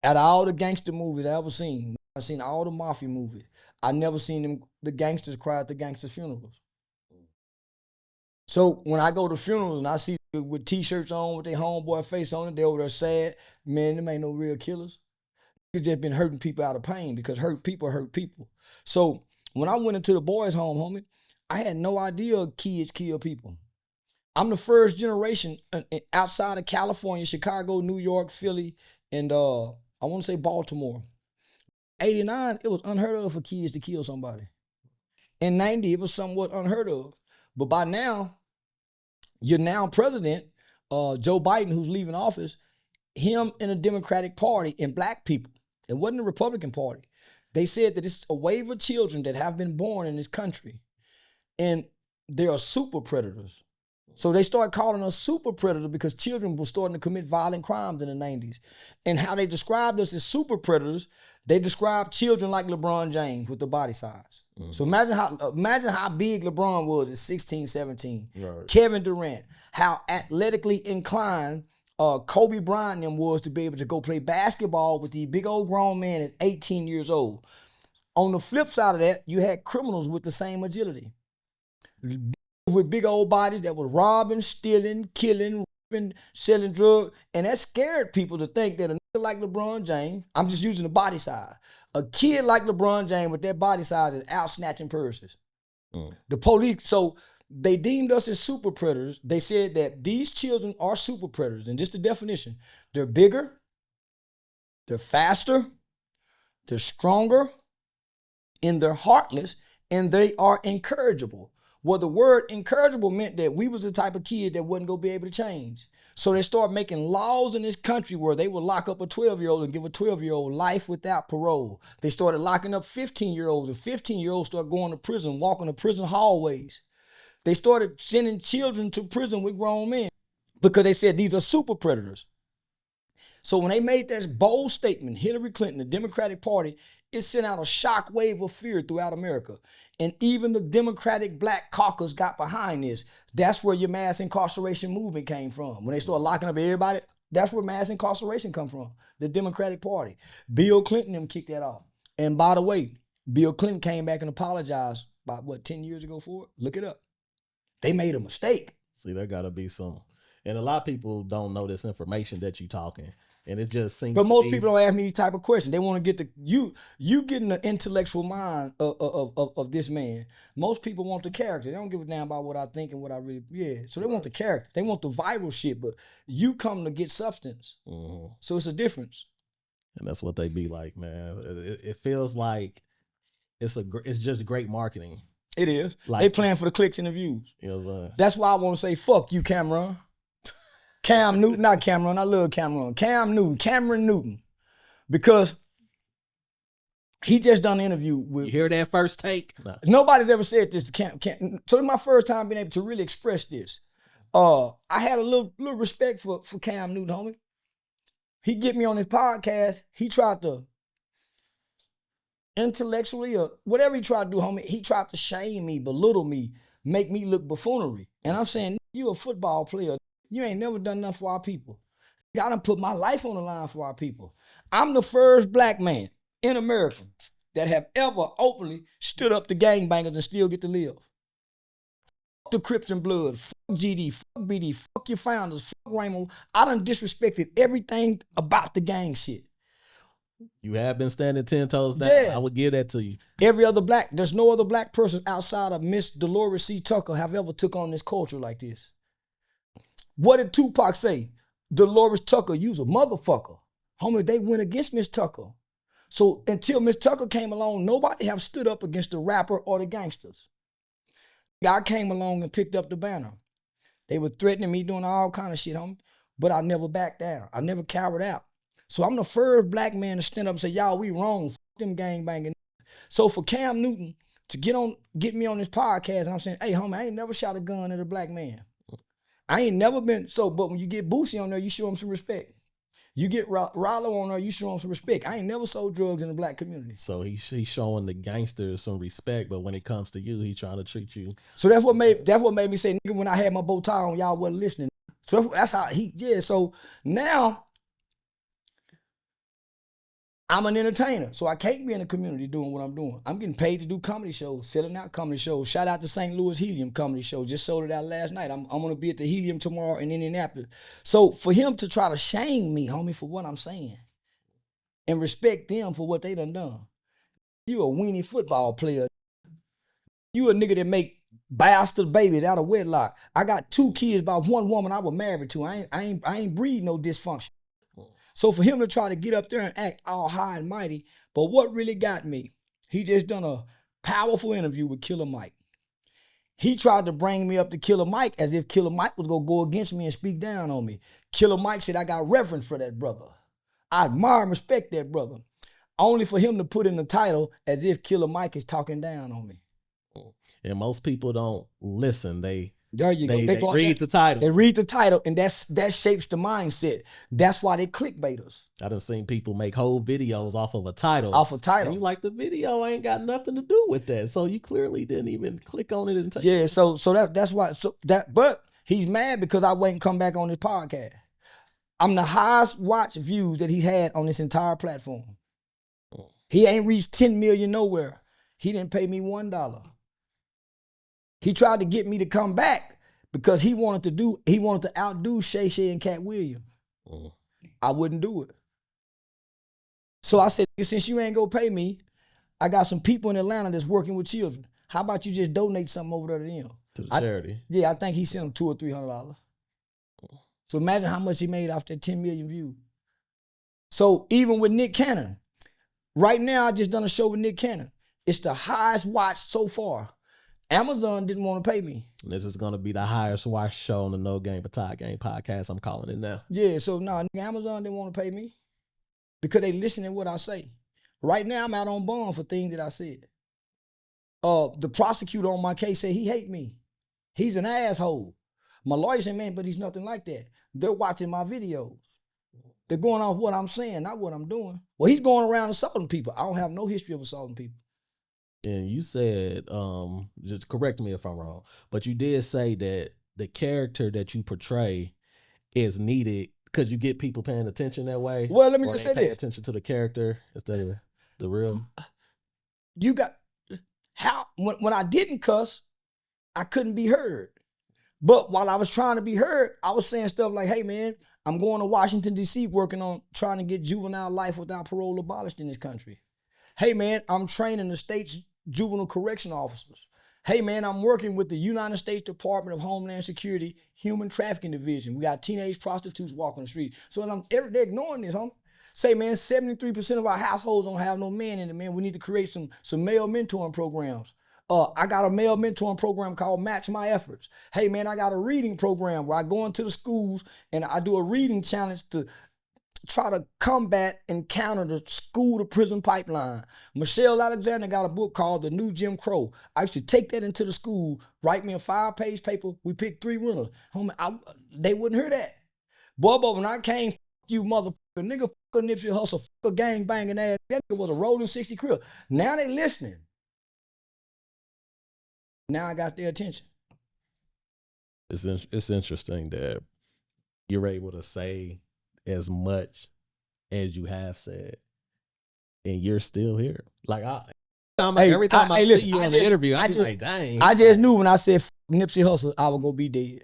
Out of all the gangster movies I ever seen, I've seen all the mafia movies. I never seen the gangsters cry at the gangsters' funerals. So when I go to funerals and I see with t-shirts on with their homeboy face on it, they over there sad, man, them ain't no real killers. It's just been hurting people out of pain because hurt people hurt people. So when I went into the boys' home, homie, I had no idea kids kill people. I'm the first generation outside of California, Chicago, New York, Philly, and I want to say Baltimore. 89, it was unheard of for kids to kill somebody. In 90, it was somewhat unheard of. But by now, your now president, Joe Biden, who's leaving office, him and the Democratic Party and black people, it wasn't the Republican Party. They said that it's a wave of children that have been born in this country and they are super predators. So they started calling us super predators because children were starting to commit violent crimes in the 90s. And how they described us as super predators, they described children like LeBron James with the body size. So imagine how big LeBron was at 16, 17. Right. Kevin Durant, how athletically inclined Kobe Bryant and them was to be able to go play basketball with the big old grown man at 18 years old. On the flip side of that, you had criminals with the same agility. With big old bodies that was robbing, stealing, killing, raping, selling drugs. And that scared people to think that a nigga like LeBron James, I'm just using the body size, a kid like LeBron James with that body size is out snatching purses. The police, so they deemed us as super predators. They said that these children are super predators. And just the definition, they're bigger, they're faster, they're stronger, and they're heartless, and they are incorrigible. Well, the word incorrigible meant that we was the type of kid that wasn't going to be able to change. So they started making laws in this country where they would lock up a 12-year-old and give a 12-year-old life without parole. They started locking up 15-year-olds, and 15-year-olds started going to prison, walking the prison hallways. They started sending children to prison with grown men because they said these are super predators. So when they made that bold statement, Hillary Clinton, the Democratic Party, it sent out a shock wave of fear throughout America. And even the Democratic Black Caucus got behind this. That's where your mass incarceration movement came from. When they started locking up everybody, that's where mass incarceration come from, the Democratic Party. Bill Clinton them kicked that off. And by the way, Bill Clinton came back and apologized about, 10 years ago for it? Look it up. They made a mistake. See, there got to be some. And a lot of people don't know this information that you talking. And it just seems. But most people don't ask me these type of questions. They want to get the you getting the intellectual mind of this man. Most people want the character. They don't give a damn about what I think and what I really So they want the character. They want the viral shit. But you come to get substance. So it's a difference. And that's what they be like, man. It feels like it's just great marketing. It is. Like, they playing for the clicks and the views. You know what I'm saying? That's why I want to say fuck you, Cameron. Cam Newton, not Cameron, I love Cameron. Cameron Newton. Because he just done an interview with. You hear that first take? Nah. Nobody's ever said this to Cam. So it's my first time being able to really express this. I had a little respect for Cam Newton, homie. He get me on his podcast. He tried to intellectually or whatever he tried to do, homie, he tried to shame me, belittle me, make me look buffoonery. And I'm saying, you a football player. You ain't never done nothing for our people. I done put my life on the line for our people. I'm the first black man in America that have ever openly stood up to gangbangers and still get to live. Fuck the Crips and Blood, fuck GD, fuck BD, fuck your founders, fuck Raymond. I done disrespected everything about the gang shit. You have been standing 10 toes down. Yeah. I would give that to you. There's no other black person outside of Miss Dolores C. Tucker have ever took on this culture like this. What did Tupac say? Dolores Tucker, you's a motherfucker. Homie, they went against Miss Tucker. So until Miss Tucker came along, nobody have stood up against the rapper or the gangsters. I came along and picked up the banner. They were threatening me, doing all kind of shit, homie. But I never backed down. I never cowered out. So I'm the first black man to stand up and say, y'all, we wrong. Fuck them gangbanging. So for Cam Newton to get me on this podcast, and I'm saying, hey, homie, I ain't never shot a gun at a black man. I ain't never been, but when you get Boosie on there, you show him some respect. You get Rollo on there, you show him some respect. I ain't never sold drugs in the black community. So he's showing the gangsters some respect, but when it comes to you, he trying to treat you. So that's what made me say, nigga, when I had my bow tie on, y'all wasn't listening. So that's how so now I'm an entertainer, so I can't be in the community doing what I'm doing. I'm getting paid to do comedy shows, selling out comedy shows. Shout out to St. Louis Helium Comedy Show. Just sold it out last night. I'm going to be at the Helium tomorrow in Indianapolis. So for him to try to shame me, homie, for what I'm saying and respect them for what they done. You a weenie football player. You a nigga that make bastard babies out of wedlock. I got 2 kids by one woman I was married to. I ain't breed no dysfunction. So for him to try to get up there and act all high and mighty, but what really got me, he just done a powerful interview with Killer Mike. He tried to bring me up to Killer Mike as if Killer Mike was gonna go against me and speak down on me. Killer Mike said I got reverence for that brother. I admire and respect that brother. Only for him to put in the title as if Killer Mike is talking down on me. And most people don't listen. They There you go. They read the title. They read the title, and that shapes the mindset. That's why they clickbaiters. I done seen people make whole videos off of a title. Off a title. And you like, the video ain't got nothing to do with that. So you clearly didn't even click on it and take Yeah, so that's why. But he's mad because I wouldn't come back on his podcast. I'm the highest watch views that he's had on this entire platform. He ain't reached 10 million nowhere. He didn't pay me $1. He tried to get me to come back because he wanted to outdo Shay Shay and Cat Williams. I wouldn't do it. So I said, since you ain't gonna pay me, I got some people in Atlanta that's working with children. How about you just donate something over there to them? To the charity. Yeah, I think he sent them $200 or $300. So imagine how much he made off that 10 million views. So even with Nick Cannon, right now I just done a show with Nick Cannon. It's the highest watched so far. Amazon didn't want to pay me. And this is going to be the highest watched show on the No Game but TieGame podcast. I'm calling it now. Yeah, so Amazon didn't want to pay me because they listen to what I say. Right now I'm out on bond for things that I said. The prosecutor on my case said he hate me. He's an asshole. My lawyer said, man, but he's nothing like that. They're watching my videos. They're going off what I'm saying, not what I'm doing. Well, he's going around assaulting people. I don't have no history of assaulting people. And you said, just correct me if I'm wrong, but you did say that the character that you portray is needed because you get people paying attention that way. Well, let me just say pay this. attention to the character instead of the real. You got, when I didn't cuss, I couldn't be heard. But while I was trying to be heard, I was saying stuff like, hey man, I'm going to Washington, D.C. working on trying to get juvenile life without parole abolished in this country. Hey man, I'm training the state's juvenile correction officers. Hey man, I'm working with the United States Department of Homeland Security Human Trafficking Division. We got teenage prostitutes walking the street. So they're ignoring this, huh? Say man, 73% of our households don't have no man in it, man. We need to create some male mentoring programs. I got a male mentoring program called Match My Efforts. Hey man, I got a reading program where I go into the schools and I do a reading challenge to try to combat and counter the school to prison pipeline. Michelle Alexander got a book called The New Jim Crow. I used to take that into the school, write me a 5-page paper. We picked 3 winners. Homie, they wouldn't hear that. Boy, when I came, you motherfucker, nigga, Nipsey Hussle, gang banging ass, that nigga was a rolling 60 crib. Now they listening. Now I got their attention. It's interesting that you're able to say as much as you have said, and you're still here. Like every time I see you on the interview, I just like, dang. I just knew when I said Nipsey Hussle, I was gonna be dead.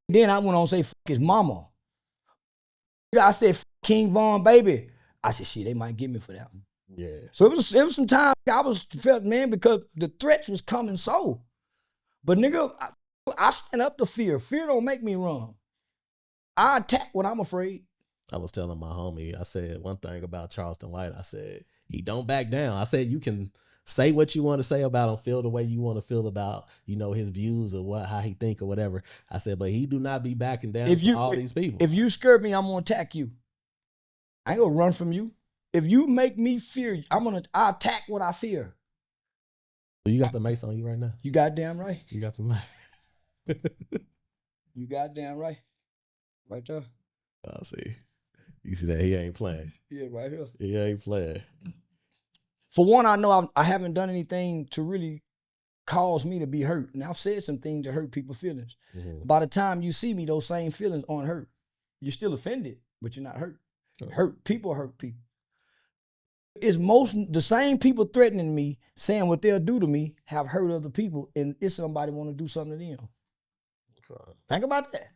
Then I went on to say his mama. I said King Von baby. I said shit, they might get me for that one. Yeah. So it was some time I felt, man, because the threats was coming so. But nigga, I stand up to fear. Fear don't make me run. I attack when I'm afraid. I was telling my homie, I said one thing about Charleston White. I said, he don't back down. I said, you can say what you want to say about him, feel the way you want to feel about, his views or how he think or whatever. I said, but he do not be backing down to all these people. If you scare me, I'm going to attack you. I ain't going to run from you. If you make me fear, I attack what I fear. You got the mace on you right now? You goddamn right. You got the mace. You goddamn right. Right there. I see. You see that? He ain't playing. Yeah, right here. He ain't playing. For one, I know I haven't done anything to really cause me to be hurt. And I've said some things to hurt people's feelings. Mm-hmm. By the time you see me, those same feelings aren't hurt. You're still offended, but you're not hurt. Oh. Hurt people. It's the same people threatening me, saying what they'll do to me, have hurt other people, and it's somebody want to do something to them. Okay. Think about that.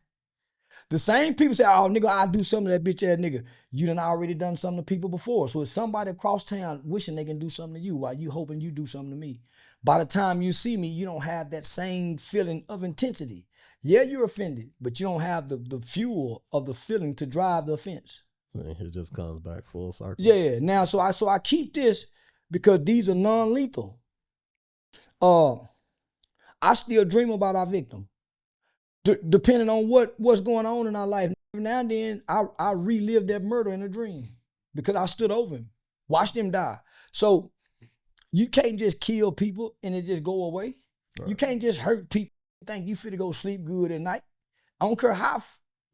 The same people say, oh, nigga, I'll do something to that bitch ass nigga. You done already done something to people before. So it's somebody across town wishing they can do something to you while you hoping you do something to me. By the time you see me, you don't have that same feeling of intensity. Yeah, you're offended, but you don't have the fuel of the feeling to drive the offense. It just comes back full circle. Yeah. Now, so I keep this because these are non-lethal. I still dream about our victim. Depending on what's going on in our life. Every now and then, I relive that murder in a dream because I stood over him, watched him die. So you can't just kill people and it just go away. Right. You can't just hurt people think you fit to go sleep good at night. I don't care how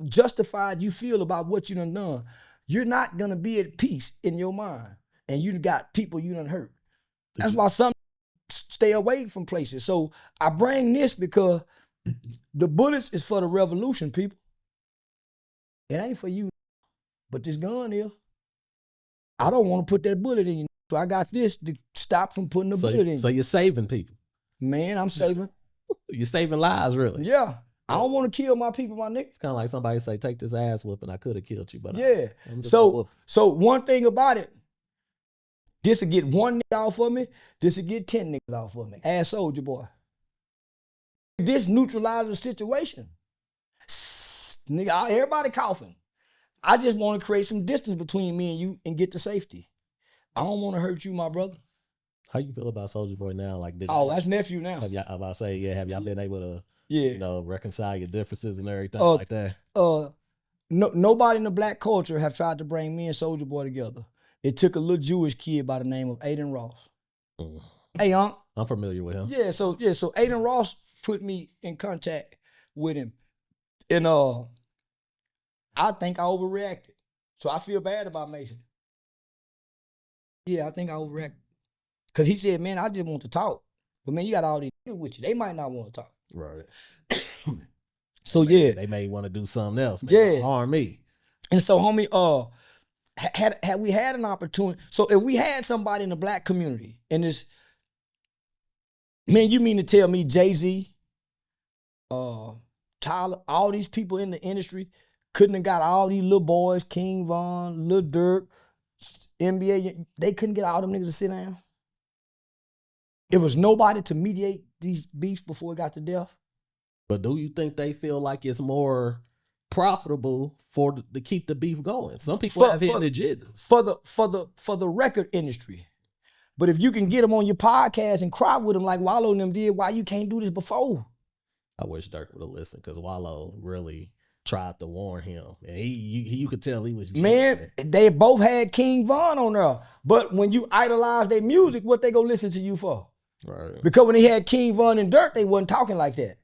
justified you feel about what you done. You're not gonna be at peace in your mind, and you got people you done hurt. That's why some stay away from places. So I bring this because the bullets is for the revolution, people. It ain't for you, but this gun here, I don't want to put that bullet in you. So I got this to stop from putting the bullet in you. So you're saving people. Man, I'm saving. You're saving lives, really. Yeah. I don't want to kill my people, my niggas. It's kind of like somebody say, take this ass whooping. I could have killed you, but yeah. So one thing about it, this will get one nigga off of me, this will get 10 niggas off of me. Ass soldier boy. This neutralizes the situation. Nigga, everybody coughing. I just want to create some distance between me and you and get to safety. I don't want to hurt you, my brother. How you feel about Soulja Boy now? Like, that's nephew now. I'm about to say, have y'all been able to, reconcile your differences and everything like that? Nobody in the black culture have tried to bring me and Soulja Boy together. It took a little Jewish kid by the name of Aiden Ross. Hey, Unc. I'm familiar with him. Yeah, so Aiden Ross put me in contact with him. And I think I overreacted. So I feel bad about Mason. Yeah, I think I overreacted. Because he said, man, I just want to talk. But man, you got all these niggas with you. They might not want to talk. Right. So yeah. They may want to do something else. Harm me. And so, homie, had we had an opportunity, so if we had somebody in the black community, and this, man, you mean to tell me Jay-Z, Tyler, all these people in the industry couldn't have got all these little boys, King Von, Lil Durk, NBA, they couldn't get all them niggas to sit down? It was nobody to mediate these beefs before it got to death. But do you think they feel like it's more profitable to keep the beef going? Some people have hidden agendas. For the record industry. But if you can get them on your podcast and cry with them like Wallow and them did, why you can't do this before? I wish Dirk would have listened, because Wallow really tried to warn him. And you could tell he was man, they both had King Von on there. But when you idolize their music, what they gonna listen to you for? Right. Because when they had King Von and Dirk, they wasn't talking like that.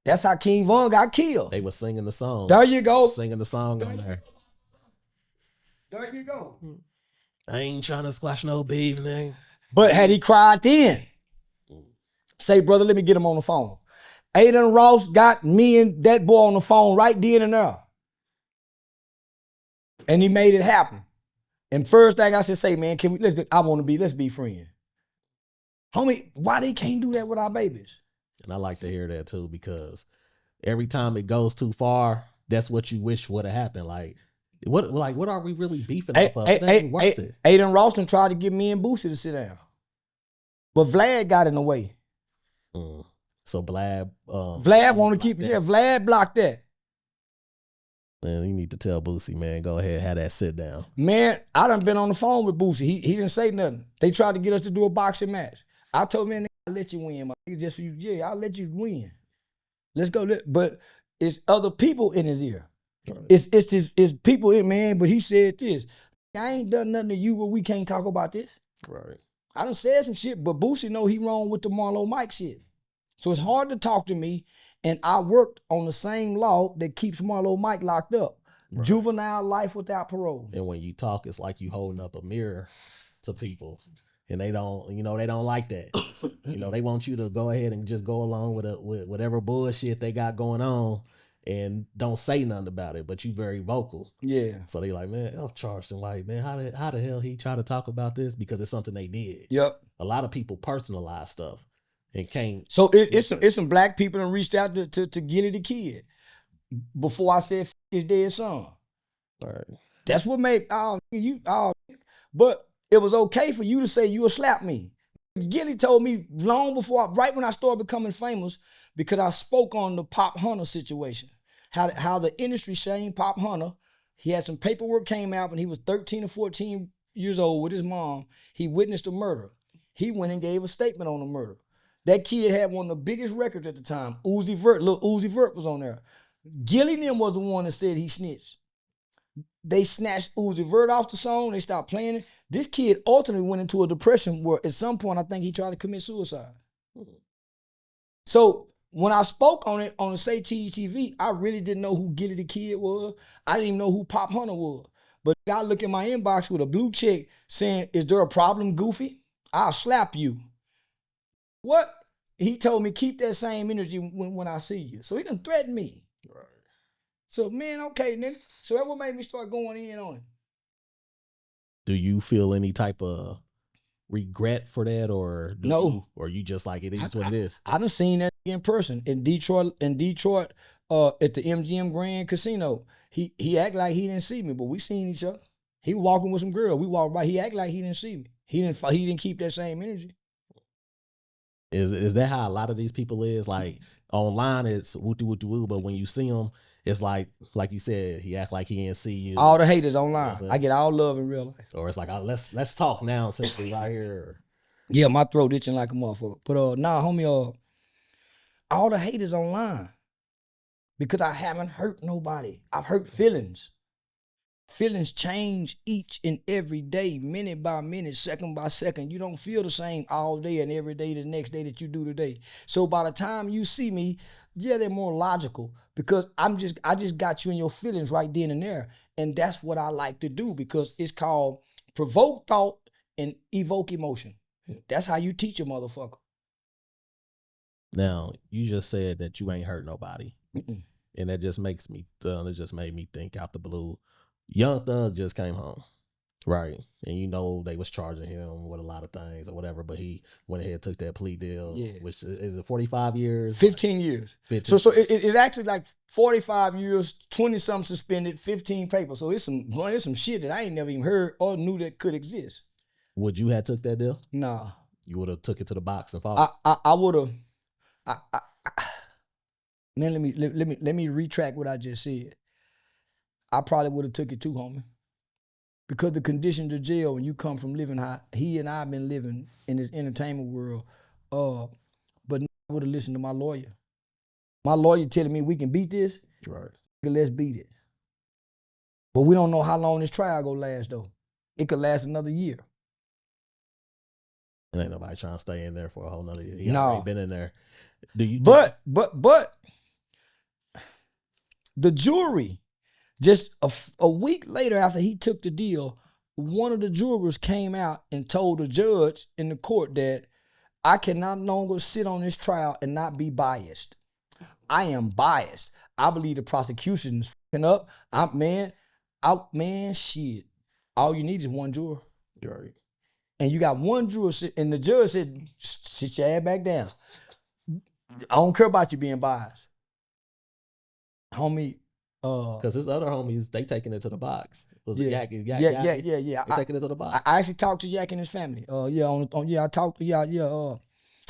That's how King Von got killed. They were singing the song. There you go. Singing the song on there. There you go. I ain't trying to squash no beef, nigga. But had he cried then, say, brother, let me get him on the phone. Aiden Ross got me and that boy on the phone right then and there. And he made it happen. And first thing I said, say, man, let's be friends. Homie, why they can't do that with our babies? And I like to hear that too, because every time it goes too far, that's what you wish would have happened. Like what are we really beefing off of? It ain't worth it. Aiden Ralston tried to get me and Boosie to sit down. But Vlad got in the way. So Vlad want to keep Vlad blocked that. Man, you need to tell Boosie, man, go ahead, have that sit down. Man, I done been on the phone with Boosie. He didn't say nothing. They tried to get us to do a boxing match. I told him, man, I'll let you win, my nigga, just for you. Yeah, I'll let you win. Let's go. But it's other people in his ear. Right. It's people in, man, but he said this. I ain't done nothing to you where we can't talk about this. Right. I done said some shit, but Boosie know he wrong with the Marlo Mike shit. So it's hard to talk to me, and I worked on the same law that keeps Marlo Mike locked up. Right. Juvenile life without parole. And when you talk, it's like you holding up a mirror to people. And they don't like that. They want you to go ahead and just go along with whatever bullshit they got going on and don't say nothing about it, but you very vocal. Yeah. So they like, man, Charleston White, man, how the hell he try to talk about this? Because it's something they did. Yep. A lot of people personalize stuff and can't. So it's some black people that reached out to Gilly the Kid before I said his dead son. All right. That's what made but it was okay for you to say you'll slap me. Gilly told me long before, right when I started becoming famous, because I spoke on the Pop Hunter situation. How the industry shamed Pop Hunter. He had some paperwork came out when he was 13 or 14 years old with his mom. He witnessed a murder. He went and gave a statement on the murder. That kid had one of the biggest records at the time. Lil Uzi Vert was on there. Gilly and them was the one that said he snitched. They snatched Uzi Vert off the song. They stopped playing it. This kid ultimately went into a depression where at some point I think he tried to commit suicide. So when I spoke on it on the Say Cheese TV, I really didn't know who Gilly the Kid was. I didn't even know who Pop Hunter was. But I look at my inbox with a blue check saying, "Is there a problem, Goofy? I'll slap you." What? He told me keep that same energy when I see you. So he done threatened me. Right. So man, okay, nigga. So that what made me start going in on it. Do you feel any type of regret for that, or No, or you just like it is what it is? I done seen that in person in Detroit. At the MGM Grand Casino, he act like he didn't see me, but we seen each other. He walking with some girl. We walked by. He act like he didn't see me. He didn't keep that same energy. Is that how a lot of these people is? Like online, it's woo, but when you see them, it's like you said, he act like he didn't see you. All the haters online. You know I get all love in real life. Or it's like, let's talk now since we right here. Yeah, my throat itching like a motherfucker. But nah, homie, all the haters online. Because I haven't hurt nobody. I've hurt feelings. Feelings change each and every day, minute by minute, second by second. You don't feel the same all day and every day the next day that you do today. So by the time you see me, yeah, they're more logical because I just got you in your feelings right then and there. And that's what I like to do because it's called provoke thought and evoke emotion. That's how you teach a motherfucker. Now, you just said that you ain't hurt nobody. Mm-mm. And that just makes me, it just made me think out the blue. Young Thug just came home, right? And you know they was charging him with a lot of things or whatever, but he went ahead and took that plea deal, which is it 45 years? 15 years. 15. So it's actually like 45 years, 20-something suspended, 15 papers. So it's some shit that I ain't never even heard or knew that could exist. Would you have took that deal? Nah. You would have took it to the box and fought? I would have. Man, let me retract what I just said. I probably would have took it too, homie. Because the conditions of jail, when you come from living how he and I have been living in this entertainment world, but I would have listened to my lawyer. My lawyer telling me we can beat this, right? Let's beat it. But we don't know how long this trial gonna last though. It could last another year. And ain't nobody trying to stay in there for a whole nother year. He no. already been in there. But the jury, just a week later after he took the deal, one of the jurors came out and told the judge in the court that I cannot no longer sit on this trial and not be biased. I am biased. I believe the prosecution is fucking up. Shit. All you need is one juror. Right. And you got one juror, and the judge said, sit your ass back down. I don't care about you being biased. Homie, because his other homies, they taking it to the box. Was it Yak? Yeah. They taking it to the box. I actually talked to Yak and his family. I talked to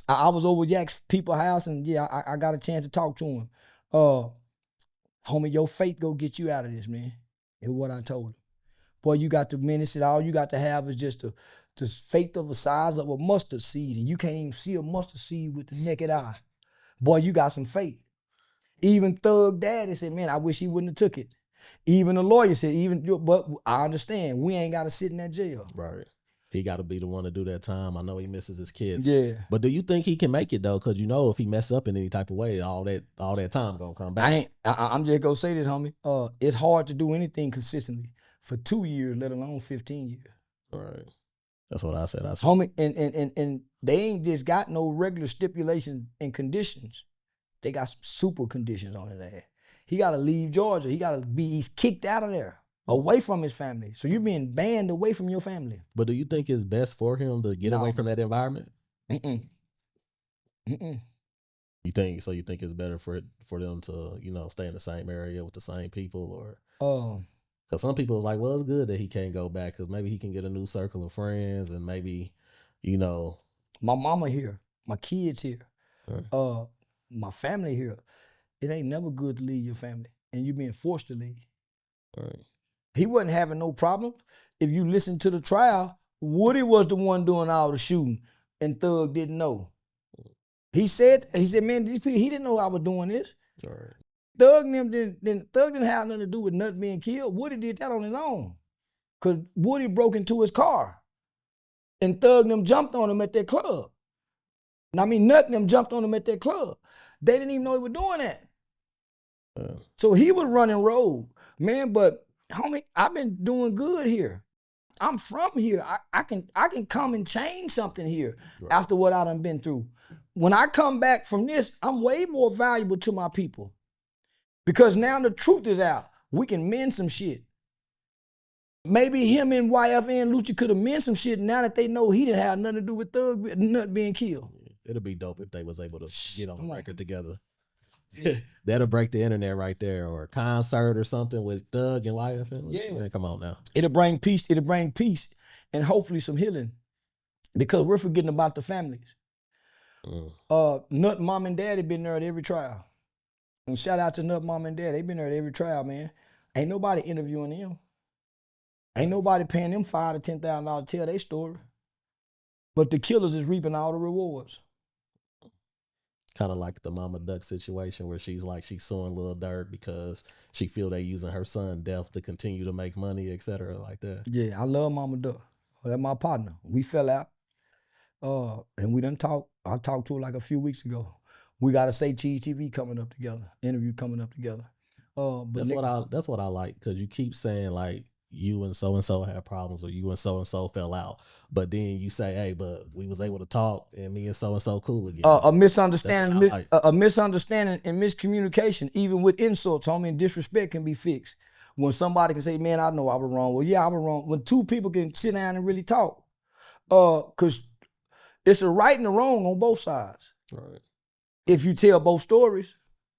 I was over Yak's people's house, and I got a chance to talk to him. Homie, your faith go get you out of this, man. Is what I told him. Boy, you got the menace. All you got to have is just the faith of the size of a mustard seed, and you can't even see a mustard seed with the naked eye. Boy, you got some faith. Even Thug Daddy said, man, I wish he wouldn't have took it. Even the lawyer said, but I understand. We ain't got to sit in that jail. Right. He got to be the one to do that time. I know he misses his kids. Yeah. But do you think he can make it, though? Because if he mess up in any type of way, all that time going to come back. I'm just going to say this, homie. It's hard to do anything consistently for 2 years, let alone 15 years. Right. That's what I said. Homie, and they ain't just got no regular stipulations and conditions. They got some super conditions on his ass. He got to leave Georgia. He's kicked out of there, away from his family. So you're being banned away from your family. But do you think it's best for him to get away from that environment? Mm-mm. You think it's better for them to, stay in the same area with the same people, or? Because some people is like, well, it's good that he can't go back because maybe he can get a new circle of friends and maybe, My mama here, my kids here, right. My family here. It ain't never good to leave your family and you being forced to leave. Right. He wasn't having no problem. If you listen to the trial, Woody was the one doing all the shooting and Thug didn't know. He said, man, he didn't know I was doing this. Right. Thug didn't have nothing to do with nothing being killed. Woody did that on his own. Cause Woody broke into his car and Thug and them jumped on him at that club. And I mean, nothing them jumped on him at that club. They didn't even know he was doing that. So he was running rogue, man. But homie, I've been doing good here. I'm from here. I can come and change something here after what I done been through. When I come back from this, I'm way more valuable to my people. Because now the truth is out. We can mend some shit. Maybe him and YFN Lucci could have mended some shit now that they know he didn't have nothing to do with Thug Nut being killed. It'll be dope if they was able to get on the record together. That'll break the internet right there, or a concert or something with Thug and YFN. Yeah, man, come on now. It'll bring peace. It'll bring peace, and hopefully some healing, because we're forgetting about the families. Nut mom and daddy been there at every trial, and shout out to Nut mom and dad. They been there at every trial, man. Ain't nobody interviewing them. Ain't nobody paying them $5,000 to $10,000 to tell their story. But the killers is reaping all the rewards. Kind of like the Mama Duck situation where she's suing Lil Durk because she feel they using her son death to continue to make money, etc. like that. Yeah, I love Mama Duck. That's my partner. We fell out, and we done talk. I talked to her like a few weeks ago. We got to Say Cheese TV coming up together, interview coming up together. But that's what I like, because you keep saying like you and so had problems, or you and so fell out, but then you say, hey, but we was able to talk, and me and so cool again. A misunderstanding, a misunderstanding and miscommunication, even with insults, homie, and disrespect can be fixed. When somebody can say, man, I know I was wrong. Well, yeah, I was wrong. When two people can sit down and really talk, because it's a right and a wrong on both sides. Right. If you tell both stories,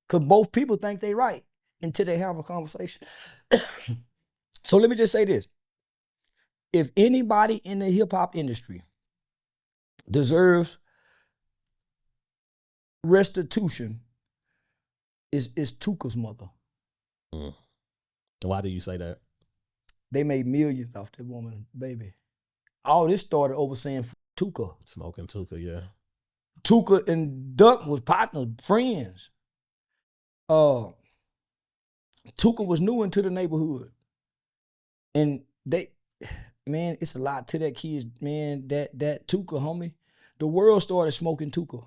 because both people think they right until they have a conversation. So let me just say this. If anybody in the hip hop industry deserves restitution, is Tuka's mother. Why do you say that? They made millions off that woman, baby. All this started over saying Tuka. Smoking Tuka, yeah. Tuka and Duck was partners, friends. Tuka was new into the neighborhood. And man, it's a lot to that kid, man, that Tuka, homie. The world started smoking Tuka.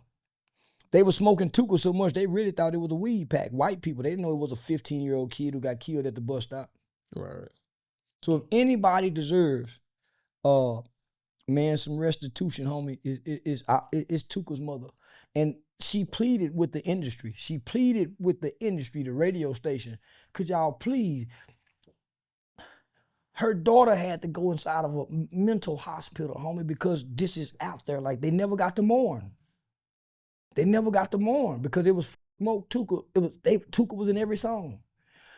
They were smoking Tuka so much, they really thought it was a weed pack. White people, they didn't know it was a 15-year-old kid who got killed at the bus stop. Right. So if anybody deserves, man, some restitution, homie, it's Tuka's mother. And she pleaded with the industry. She pleaded with the industry, the radio station. Could y'all please... Her daughter had to go inside of a mental hospital, homie, because this is out there. Like, they never got to mourn. They never got to mourn because it was smoke Tuka. Tuka was in every song.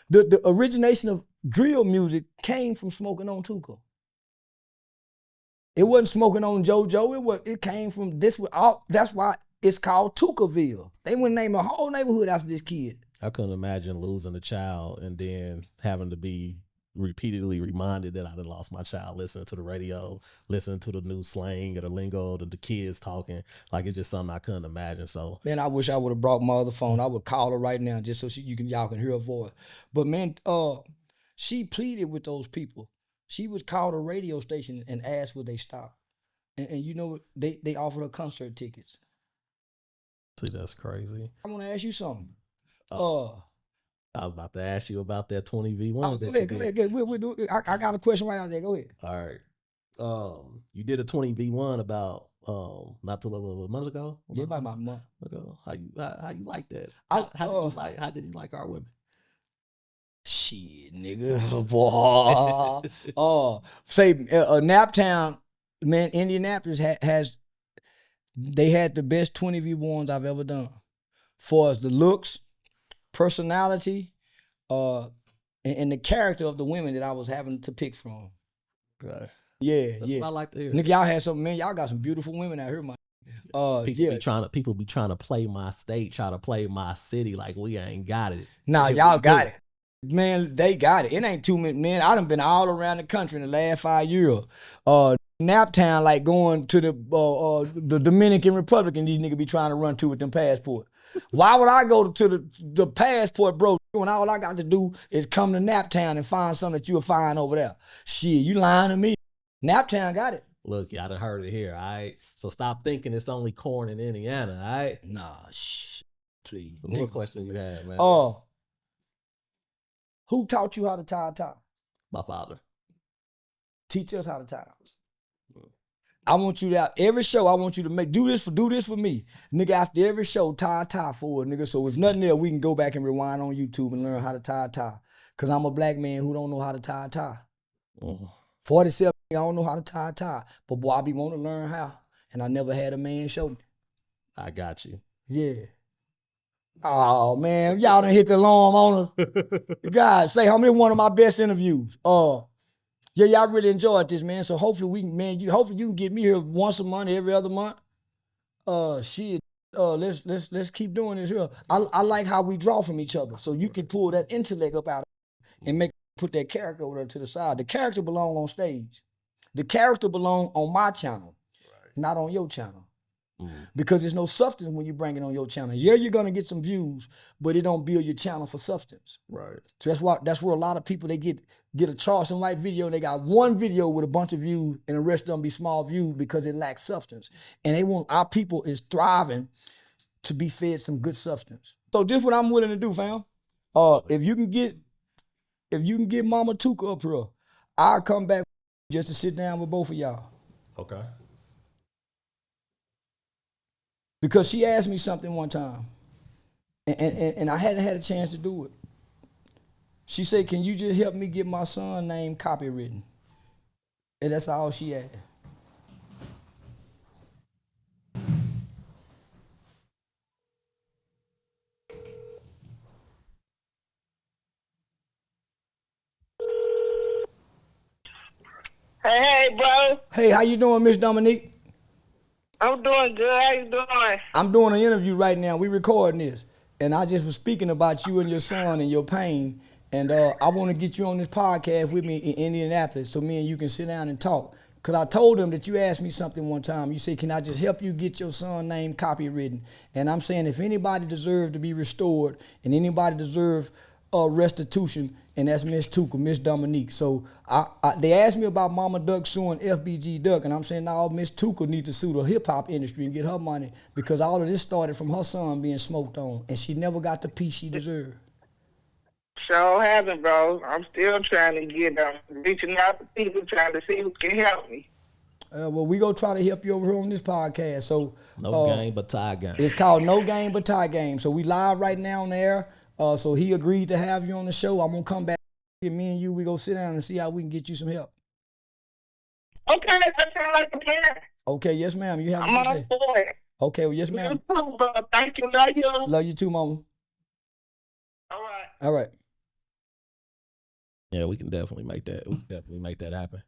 The origination of drill music came from smoking on Tuka. It wasn't smoking on JoJo. It came from this. That's why it's called Tukaville. They wouldn't name a whole neighborhood after this kid. I couldn't imagine losing a child and then having to be repeatedly reminded that I done lost my child, listening to the radio, listening to the new slang or the lingo, the kids talking. Like, it's just something I couldn't imagine. So, man, I wish I would have brought my other phone. I would call her right now just so y'all can hear her voice. But man, she pleaded with those people. She was called a radio station and asked would they stop. And you know, they offered her concert tickets. See, that's crazy. I want to ask you something. I was about to ask you about that 20v1. Go ahead. I got a question right out there. Go ahead. All right. You did a 20v1 about not too long a month ago. Yeah, about a month ago. How you like that? How did you like our women? Shit, nigga. Say Naptown, man. Indianapolis they had the best 20v1s I've ever done, for as the looks, personality, and the character of the women that I was having to pick from. Right. Yeah, That's what I like to hear. Nigga, y'all had some, man. Y'all got some beautiful women out here, man. People be trying to play my state, try to play my city like we ain't got it. Nah, y'all got it. Man, they got it. It ain't too many, man. I done been all around the country in the last 5 years. Naptown, like going to the Dominican Republic, and these niggas be trying to run to with them passport. Why would I go to the passport, bro, when all I got to do is come to Naptown and find something that you'll find over there? Shit, you lying to me. Naptown got it. Look, y'all done heard it here, all right? So stop thinking it's only corn in Indiana, all right? Nah, please. What question you had, man? Who taught you how to tie a tie? My father. Teach us how to tie. I want you to, every show, I want you to do this for me. Nigga, after every show, tie a tie for it, nigga. So if nothing else, we can go back and rewind on YouTube and learn how to tie a tie. Cause I'm a black man who don't know how to tie a tie. 47, I don't know how to tie a tie. But boy, I be wanting to learn how. And I never had a man show me. I got you. Yeah. Oh man, y'all done hit the alarm on us. God, say how many one of my best interviews. Yeah, y'all really enjoyed this, man. So hopefully we can, man, hopefully you can get me here once a month, every other month. Let's keep doing this here. I like how we draw from each other. So you can pull that intellect up out and put that character over there to the side. The character belong on stage. The character belong on my channel, not on your channel. Because there's no substance when you bring it on your channel. Yeah, you're gonna get some views, but it don't build your channel for substance. Right. So that's where a lot of people, they get a Charleston White video and they got one video with a bunch of views and the rest of them be small views because it lacks substance. And they want, our people is thriving to be fed some good substance. So this is what I'm willing to do, fam. If you can get Mama Tuka up here, I'll come back just to sit down with both of y'all. Okay. Because she asked me something one time, and I hadn't had a chance to do it. She said, can you just help me get my son's name copywritten? And that's all she asked. Hey, bro. Hey, how you doing, Miss Dominique? I'm doing good. How you doing? I'm doing an interview right now. We recording this. And I just was speaking about you and your son and your pain. And I want to get you on this podcast with me in Indianapolis so me and you can sit down and talk. Because I told him that you asked me something one time. You said, can I just help you get your son's name copywritten? And I'm saying if anybody deserves to be restored and anybody deserves restitution, and that's Miss Tuka, Miss Dominique. So they asked me about Mama Duck suing FBG Duck, and I'm saying, no, Miss Tuka needs to sue the hip-hop industry and get her money because all of this started from her son being smoked on, and she never got the peace she deserved. Sure haven't, bro. I'm still trying to get reaching out to people, trying to see who can help me. Well, we gonna try to help you over here on this podcast. So no game but tie game. It's called No Game But Tie Game. So we live right now on the air. So he agreed to have you on the show. I'm gonna come back. Me and you, we go sit down and see how we can get you some help. Okay, that sounds like a plan. Okay, yes, ma'am. You have. I'm on board. Okay, well, yes, ma'am. You too, bro. Thank you, love you. Love you too, mama. All right. All right. Yeah, we can definitely make that. We can definitely make that happen.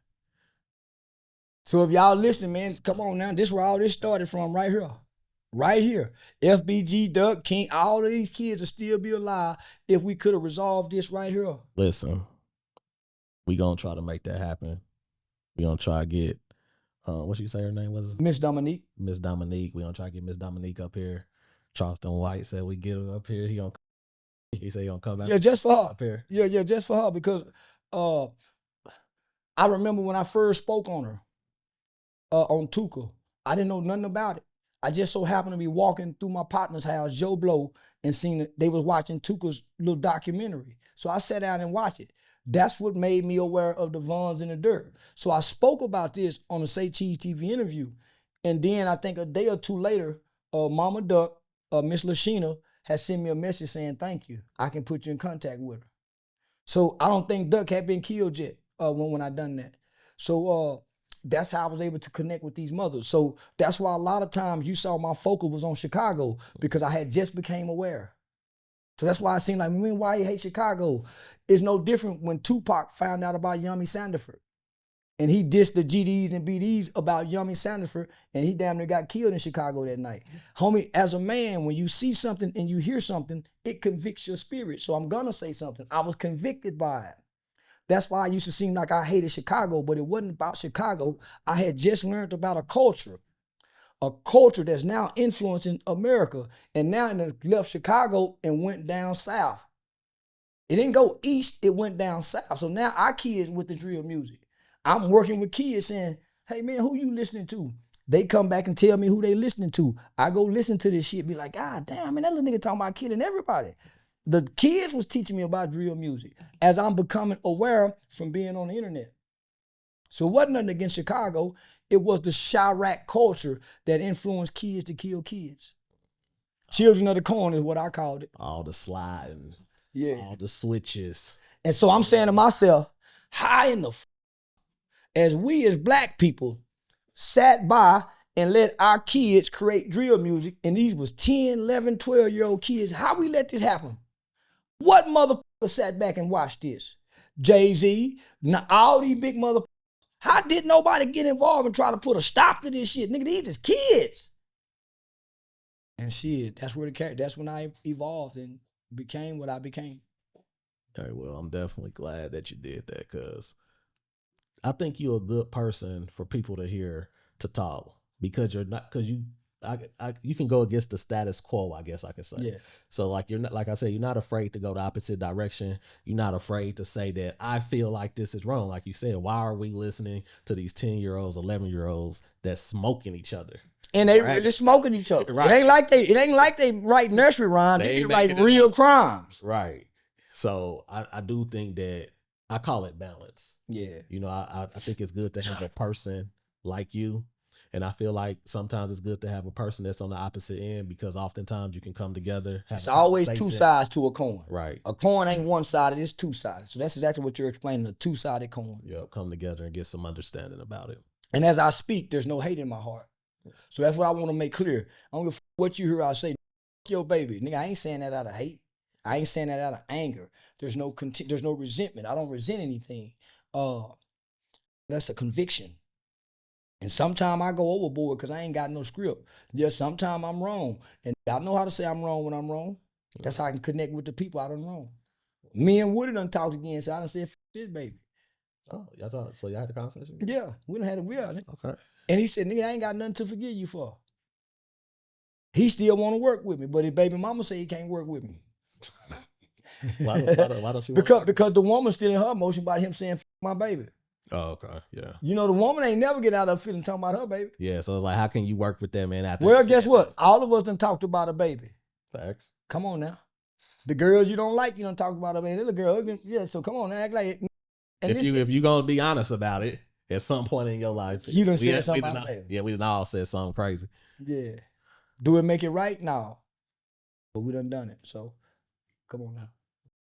So if y'all listen, man, come on now. This is where all this started from, right here. Right here. FBG, Duck, King, all of these kids will still be alive if we could have resolved this right here. Listen, we gonna try to make that happen. We gonna try to get, what you say her name was? Miss Dominique. Miss Dominique. We gonna try to get Miss Dominique up here. Charleston White said we get her up here. He said he gonna come back. Yeah, just for her. Up here. Yeah, just for her because I remember when I first spoke on her, on Tuka, I didn't know nothing about it. I just so happened to be walking through my partner's house, Joe Blow, and seen that they was watching Tuka's little documentary. So I sat down and watched it. That's what made me aware of the Vons in the Dirt. So I spoke about this on the Say Cheese TV interview. And then I think a day or two later, Mama Duck, Miss Lashina, had sent me a message saying, thank you. I can put you in contact with her. So I don't think Duck had been killed yet when I done that. So that's how I was able to connect with these mothers. So that's why a lot of times you saw my focus was on Chicago because I had just became aware. So that's why it seemed like, why you hate Chicago? It's no different when Tupac found out about Yummy Sandiford. And he dissed the GDs and BDs about Yummy Sandiford, and he damn near got killed in Chicago that night. Homie, as a man, when you see something and you hear something, it convicts your spirit. So I'm gonna say something. I was convicted by it. That's why I used to seem like I hated Chicago, but it wasn't about Chicago. I had just learned about a culture that's now influencing America. And now it left Chicago and went down south. It didn't go east, it went down south. So now our kids with the drill music. I'm working with kids saying, Hey man, who you listening to? They come back and tell me who they listening to. I go listen to this shit, be like, God damn, man, that little nigga talking about killing everybody. The kids was teaching me about drill music as I'm becoming aware from being on the internet. So it wasn't nothing against Chicago. It was the Chirac culture that influenced kids to kill kids. Children of the corn is what I called it. All the sliding, Yeah. all the switches. And so I'm saying to myself, how in the as we as black people sat by and let our kids create drill music, and these was 10, 11, 12-year-old kids, how we let this happen? What motherfucker sat back and watched this? Jay-Z, all these big motherfuckers. How did nobody get involved and try to put a stop to this shit? Nigga, these is kids. And shit, that's when I evolved and became what I became. All right, well, I'm definitely glad that you did that, because I think you're a good person for people to hear to talk, because you're not, because you can go against the status quo, I guess I could say. Yeah. So like, you're not, like I said, you're not afraid to go the opposite direction. You're not afraid to say that I feel like this is wrong. Like you said, why are we listening to these 10-year-olds, 11-year-olds that's smoking each other? And they Right. really smoking each other. Right. It ain't like they write nursery rhymes. They write making it real up. crimes. Right. So I do think that I call it balance. Yeah. You know, I think it's good to have a person like you. And I feel like sometimes it's good to have a person that's on the opposite end, because oftentimes you can come together. It's always two sides to a coin. Right. A coin ain't one-sided, it's two-sided. So that's exactly what you're explaining, a two-sided coin. Yeah, come together and get some understanding about it. And as I speak, there's no hate in my heart. So that's what I want to make clear. I don't give a what you hear I say, your baby. Nigga, I ain't saying that out of hate. I ain't saying that out of anger. There's no resentment. I don't resent anything. That's a conviction. And sometimes I go overboard because I ain't got no script. Just sometimes I'm wrong. And I know how to say I'm wrong when I'm wrong. That's how I can connect with the people I done wrong. Me and Woody done talked again, so I done said, F this baby. Oh, y'all talk, so y'all had a conversation? Yeah, we done had a Okay. And he said, nigga, I ain't got nothing to forgive you for. He still want to work with me, but his baby mama say he can't work with me. Why don't you? Because the woman's still in her emotion about him saying, F my baby. Oh, okay. Yeah. You know, the woman ain't never get out of her feeling talking about her baby. Yeah. So it's like, how can you work with that man after? Well, guess what? All of us done talked about a baby. Facts. Come on now. The girls you don't like, you done talked about a baby. Little girl, ugly. Yeah, so come on, act like it. And if you gonna be honest about it, at some point in your life, you done said something about a baby. Yeah, we done all said something crazy. Yeah. Do it make it right? No. But we done it. So come on now.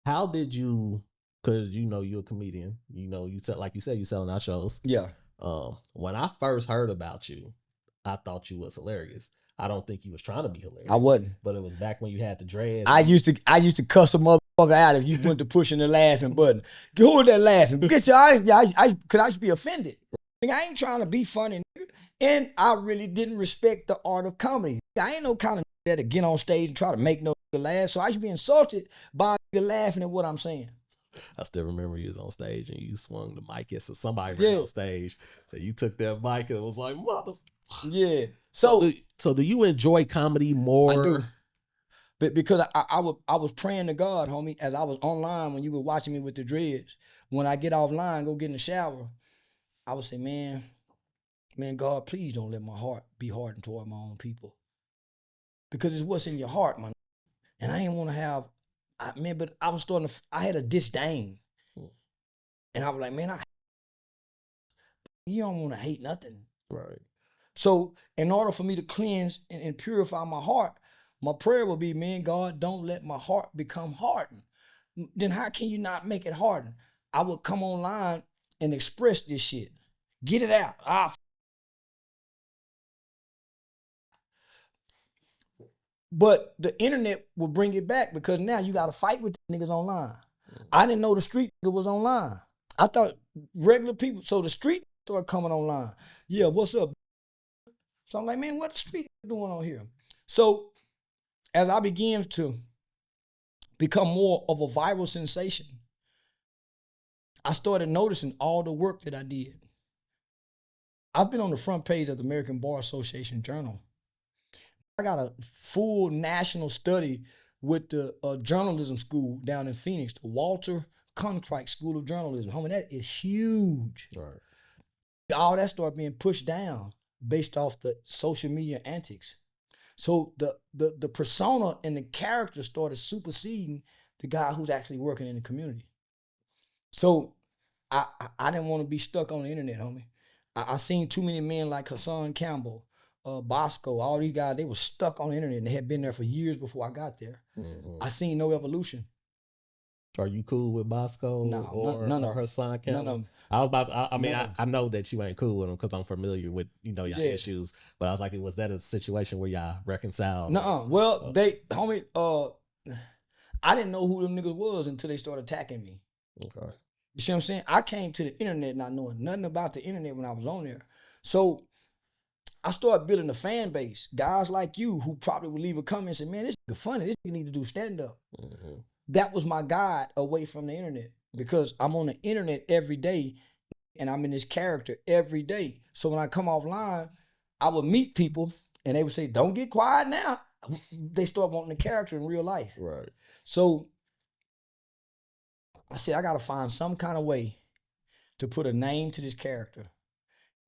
How did you, because you know you're a comedian, you know, you said, like you said, you selling our shows. Yeah. When I first heard about you, I thought you was hilarious. I don't think you was trying to be hilarious. I wasn't. But it was back when you had the dreads. I used to cuss a motherfucker out if you went to pushing the laughing button. Who was that laughing? Get your cause I used to be offended. Nigga, I ain't trying to be funny, nigga. And I really didn't respect the art of comedy. I ain't no kind of nigga to get on stage and try to make no nigga laugh. So I used to be insulted by a nigga laughing at what I'm saying. I still remember you was on stage and you swung the mic at somebody right on stage. So you took that mic and it was like, mother. Yeah. So do you enjoy comedy more? I do. But because I was praying to God, homie, as I was online when you were watching me with the dreads. When I get offline, go get in the shower, I would say, man, God, please don't let my heart be hardened toward my own people. Because it's what's in your heart, man. And I didn't want to have, but I was I had a disdain. And I was like, man, you don't want to hate nothing. Right. So in order for me to cleanse and purify my heart, my prayer will be, man, God, don't let my heart become hardened. Then how can you not make it harden? I would come online and express this shit. Get it out. But the internet will bring it back because now you got to fight with niggas online. I didn't know the street nigga was online. I thought regular people, so the street started coming online. Yeah, what's up? So I'm like, man, what the street doing on here? So as I began to become more of a viral sensation, I started noticing all the work that I did. I've been on the front page of the American Bar Association Journal. I got a full national study with the journalism school down in Phoenix, the Walter Cronkite School of Journalism. Homie, that is huge. Right. all that started being pushed down based off the social media antics. So the persona and the character started superseding the guy who's actually working in the community. So I didn't want to be stuck on the internet, homie. I seen too many men like Hassan Campbell, Bosco, all these guys, they were stuck on the internet and they had been there for years before I got there. I seen no evolution. Are you cool with Bosco or Hassan Campbell? None of them. I was about. I know that you ain't cool with him because I'm familiar with y'all issues. But I was like, was that a situation where y'all reconciled? Well, homie. I didn't know who them niggas was until they started attacking me. Okay. You see what I'm saying? I came to the internet not knowing nothing about the internet when I was on there. So I started building a fan base. Guys like you who probably would leave a comment and say, man, this nigga funny. This nigga need to do stand up. That was my guide away from the internet because I'm on the internet every day and I'm in this character every day. So when I come offline, I would meet people and they would say, don't get quiet now. They start wanting the character in real life. Right. So I said, I got to find some kind of way to put a name to this character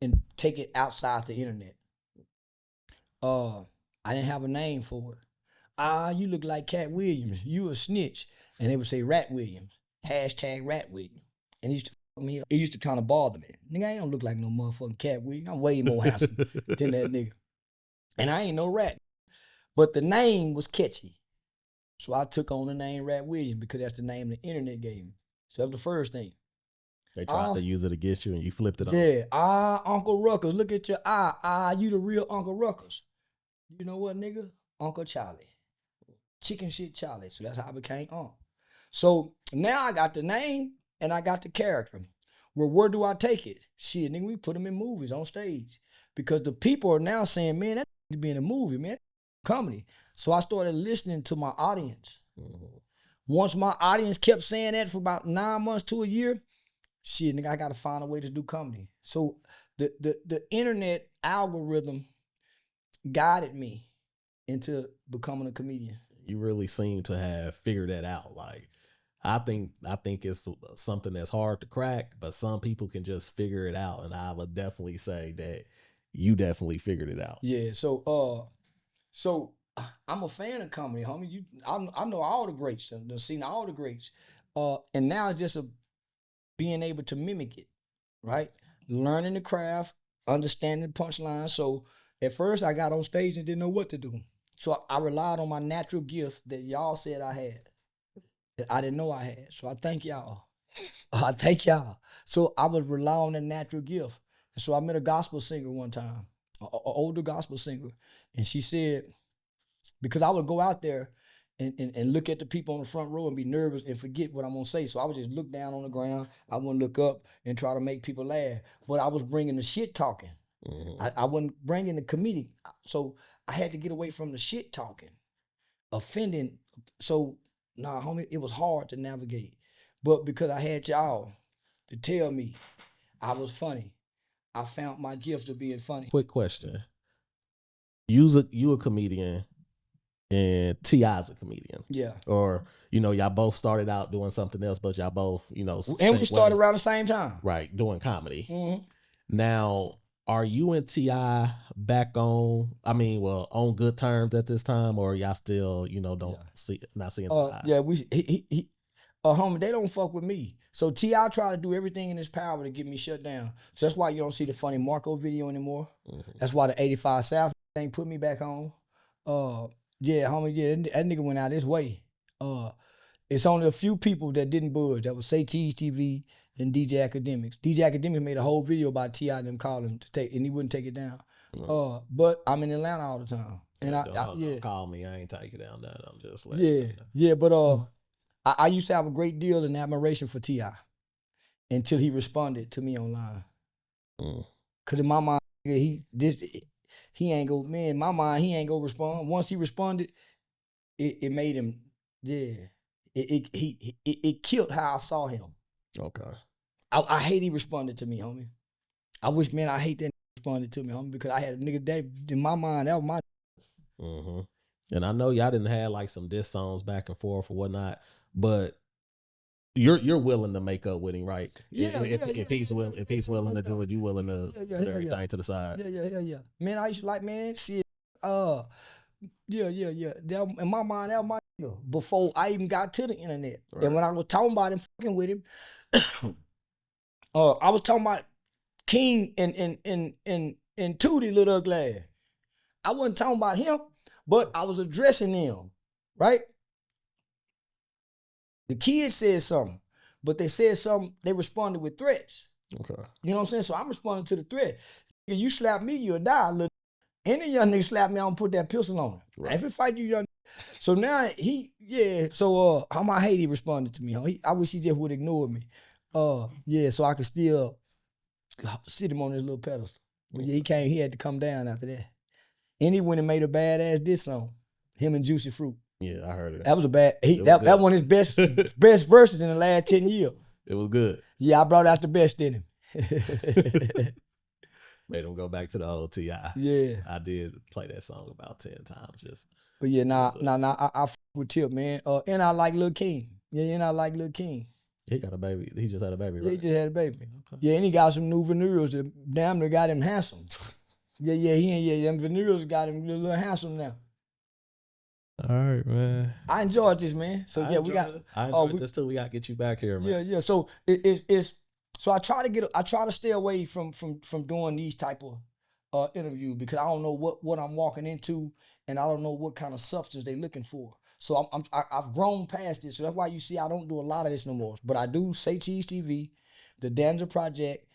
and take it outside the internet. I didn't have a name for it. You look like Cat Williams. You a snitch. And they would say Rat Williams. # Rat Williams. And he used to fuck me up. It used to kind of bother me. Nigga, I ain't don't look like no motherfucking Cat Williams. I'm way more handsome than that nigga. And I ain't no rat. But the name was catchy. So I took on the name Rat Williams because that's the name the internet gave me. So that was the first thing. They tried to use it against you and you flipped it on. Yeah. Uncle Ruckus. Look at your eye. You the real Uncle Ruckus. You know what, nigga? Uncle Charlie. Chicken shit Charlie. So that's how I became Unc. So now I got the name and I got the character. Well, where do I take it? Shit, nigga, we put them in movies on stage. Because the people are now saying, man, that to be in a movie, man. Comedy. So I started listening to my audience. Once my audience kept saying that for about 9 months to a year, shit, nigga, I got to find a way to do comedy. So the internet algorithm guided me into becoming a comedian. You really seem to have figured that out. Like, I think it's something that's hard to crack, but some people can just figure it out. And I would definitely say that you definitely figured it out. Yeah. So I'm a fan of comedy, homie. I know all the greats. I've seen all the greats. And now it's just being able to mimic it, right? Learning the craft, understanding the punchline. So at first I got on stage and didn't know what to do. So I relied on my natural gift that y'all said I had, that I didn't know I had. So I thank y'all. I thank y'all. So I would rely on that natural gift. And so I met a gospel singer one time, an older gospel singer. And she said, because I would go out there and look at the people on the front row and be nervous and forget what I'm gonna say. So I would just look down on the ground. I wouldn't look up and try to make people laugh. But I was bringing the shit talking. I wasn't bringing the comedic. So I had to get away from the shit talking, offending. So, nah, homie, it was hard to navigate. But because I had y'all to tell me I was funny, I found my gift of being funny. Quick question. You a comedian and T.I.'s a comedian. Yeah. Or, y'all both started out doing something else, but y'all both, and we started around the same time. Right, doing comedy. Mm-hmm. Now, are you and T.I. back on good terms at this time, or y'all still, not seeing the yeah, homie, they don't fuck with me. So T.I. tried to do everything in his power to get me shut down. So that's why you don't see the Funny Marco video anymore. That's why the 85 South ain't put me back on. Yeah, homie, that nigga went out his way. It's only a few people that didn't budge. That was Say Cheese TV and DJ Academics. DJ Academics made a whole video about T.I. and them calling to take, and he wouldn't take it down. But I'm in Atlanta all the time. And don't call me. I ain't take it down. That I'm just like but I used to have a great deal in admiration for T.I. until he responded to me online. Cause in my mind, he ain't go, man, in my mind, he ain't go respond. Once he responded, it made him, it killed how I saw him. Okay. I hate he responded to me, homie. I wish, man, I hate that responded to me, homie, because I had a nigga that, in my mind, that was my. And I know y'all didn't have like some diss songs back and forth or whatnot, but You're willing to make up with him, right? Yeah, if he's willing to do it, you willing to put everything to the side. Yeah. Man, I used to like, man, shit. Yeah. That, in my mind, that was my nigga before I even got to the internet. Right. And when I was talking about him, fucking with him, I was talking about King and Tootie Little Ugly Ass. I wasn't talking about him, but I was addressing them, right? The kids said something, but they said something, they responded with threats. Okay. You know what I'm saying? So I'm responding to the threat. If you slap me, you'll die, little. Any young nigga slap me, I'm gonna put that pistol on him. Right. If it fight you, young. So now so how my hate he responded to me, huh? I wish he just would ignore me. So I could still sit him on his little pedestal. But yeah, he had to come down after that. And he went and made a badass diss song. Him and Juicy Fruit. Yeah, I heard it. That was a bad. That one his best verses in the last 10 years. It was good. Yeah, I brought out the best in him. Made him go back to the old T.I. Yeah, I did play that song about 10 times. But yeah, I fuck with Tip, man. And I like Lil King. Yeah, and I like Lil King. He got a baby. He just had a baby, right? Yeah, he just had a baby. Okay. Yeah, and he got some new veneers that damn near got him handsome. Them veneers got him a little handsome now. All right, man. I enjoyed this, man. So I enjoyed this too. We gotta get you back here, man. Yeah. So it's so I try to stay away from doing these type of interviews because I don't know what I'm walking into and I don't know what kind of substance they're looking for. So I've grown past this. So that's why you see I don't do a lot of this no more. But I do Say Cheese TV, the Danza Project,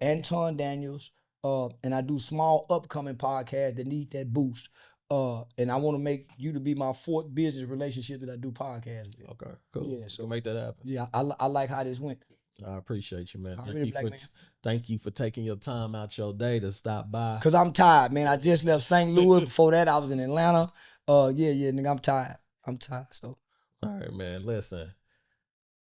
Anton Daniels, and I do small upcoming podcasts that need that boost. And I want to make you to be my fourth business relationship that I do podcasts with. Okay, cool. Yeah, so make that happen. Yeah, I like how this went. I appreciate you, man. Man. Thank you for taking your time out your day to stop by. Cause I'm tired, man. I just left St. Louis. Before that, I was in Atlanta. Nigga, I'm tired. So. All right, man. Listen,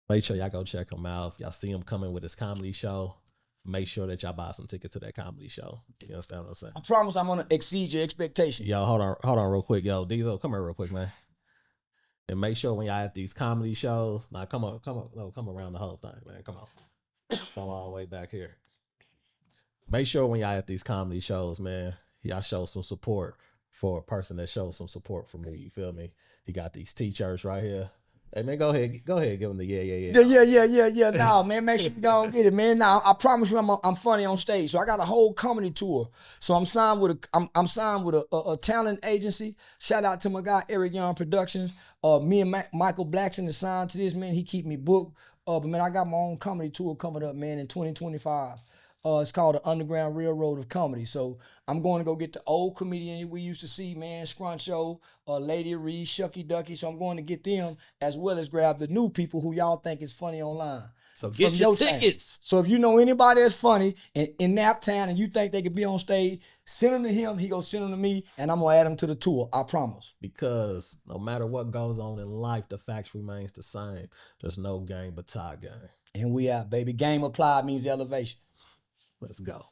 make sure y'all go check him out. If y'all see him coming with his comedy show, make sure that y'all buy some tickets to that comedy show. You understand what I'm saying? I promise I'm gonna exceed your expectations. Yo, hold on real quick. Yo, Diesel, come here real quick, man. And make sure when y'all at these comedy shows, now come around the whole thing, man. Come on. Come all the way back here. Make sure when y'all at these comedy shows, man, y'all show some support for a person that shows some support for me. You feel me? He got these t-shirts right here. Hey man, go ahead, give him the yeah. Nah, man, make sure you go and get it, man. Now I promise you, I'm funny on stage. So I got a whole comedy tour. So I'm signed with a talent agency. Shout out to my guy Eric Young Productions. Me and Michael Blackson is signed to this, man. He keep me booked. But man, I got my own comedy tour coming up, man, in 2025. It's called the Underground Railroad of Comedy. So I'm going to go get the old comedian we used to see, man, Scruncho, Lady Reed, Shucky Ducky. So I'm going to get them as well as grab the new people who y'all think is funny online. So get your tickets. So if you know anybody that's funny in Naptown and you think they could be on stage, send them to him. He go send them to me, and I'm going to add them to the tour. I promise. Because no matter what goes on in life, the facts remains the same. There's no game but tie game. And we out, baby. Game applied means elevation. Let's go.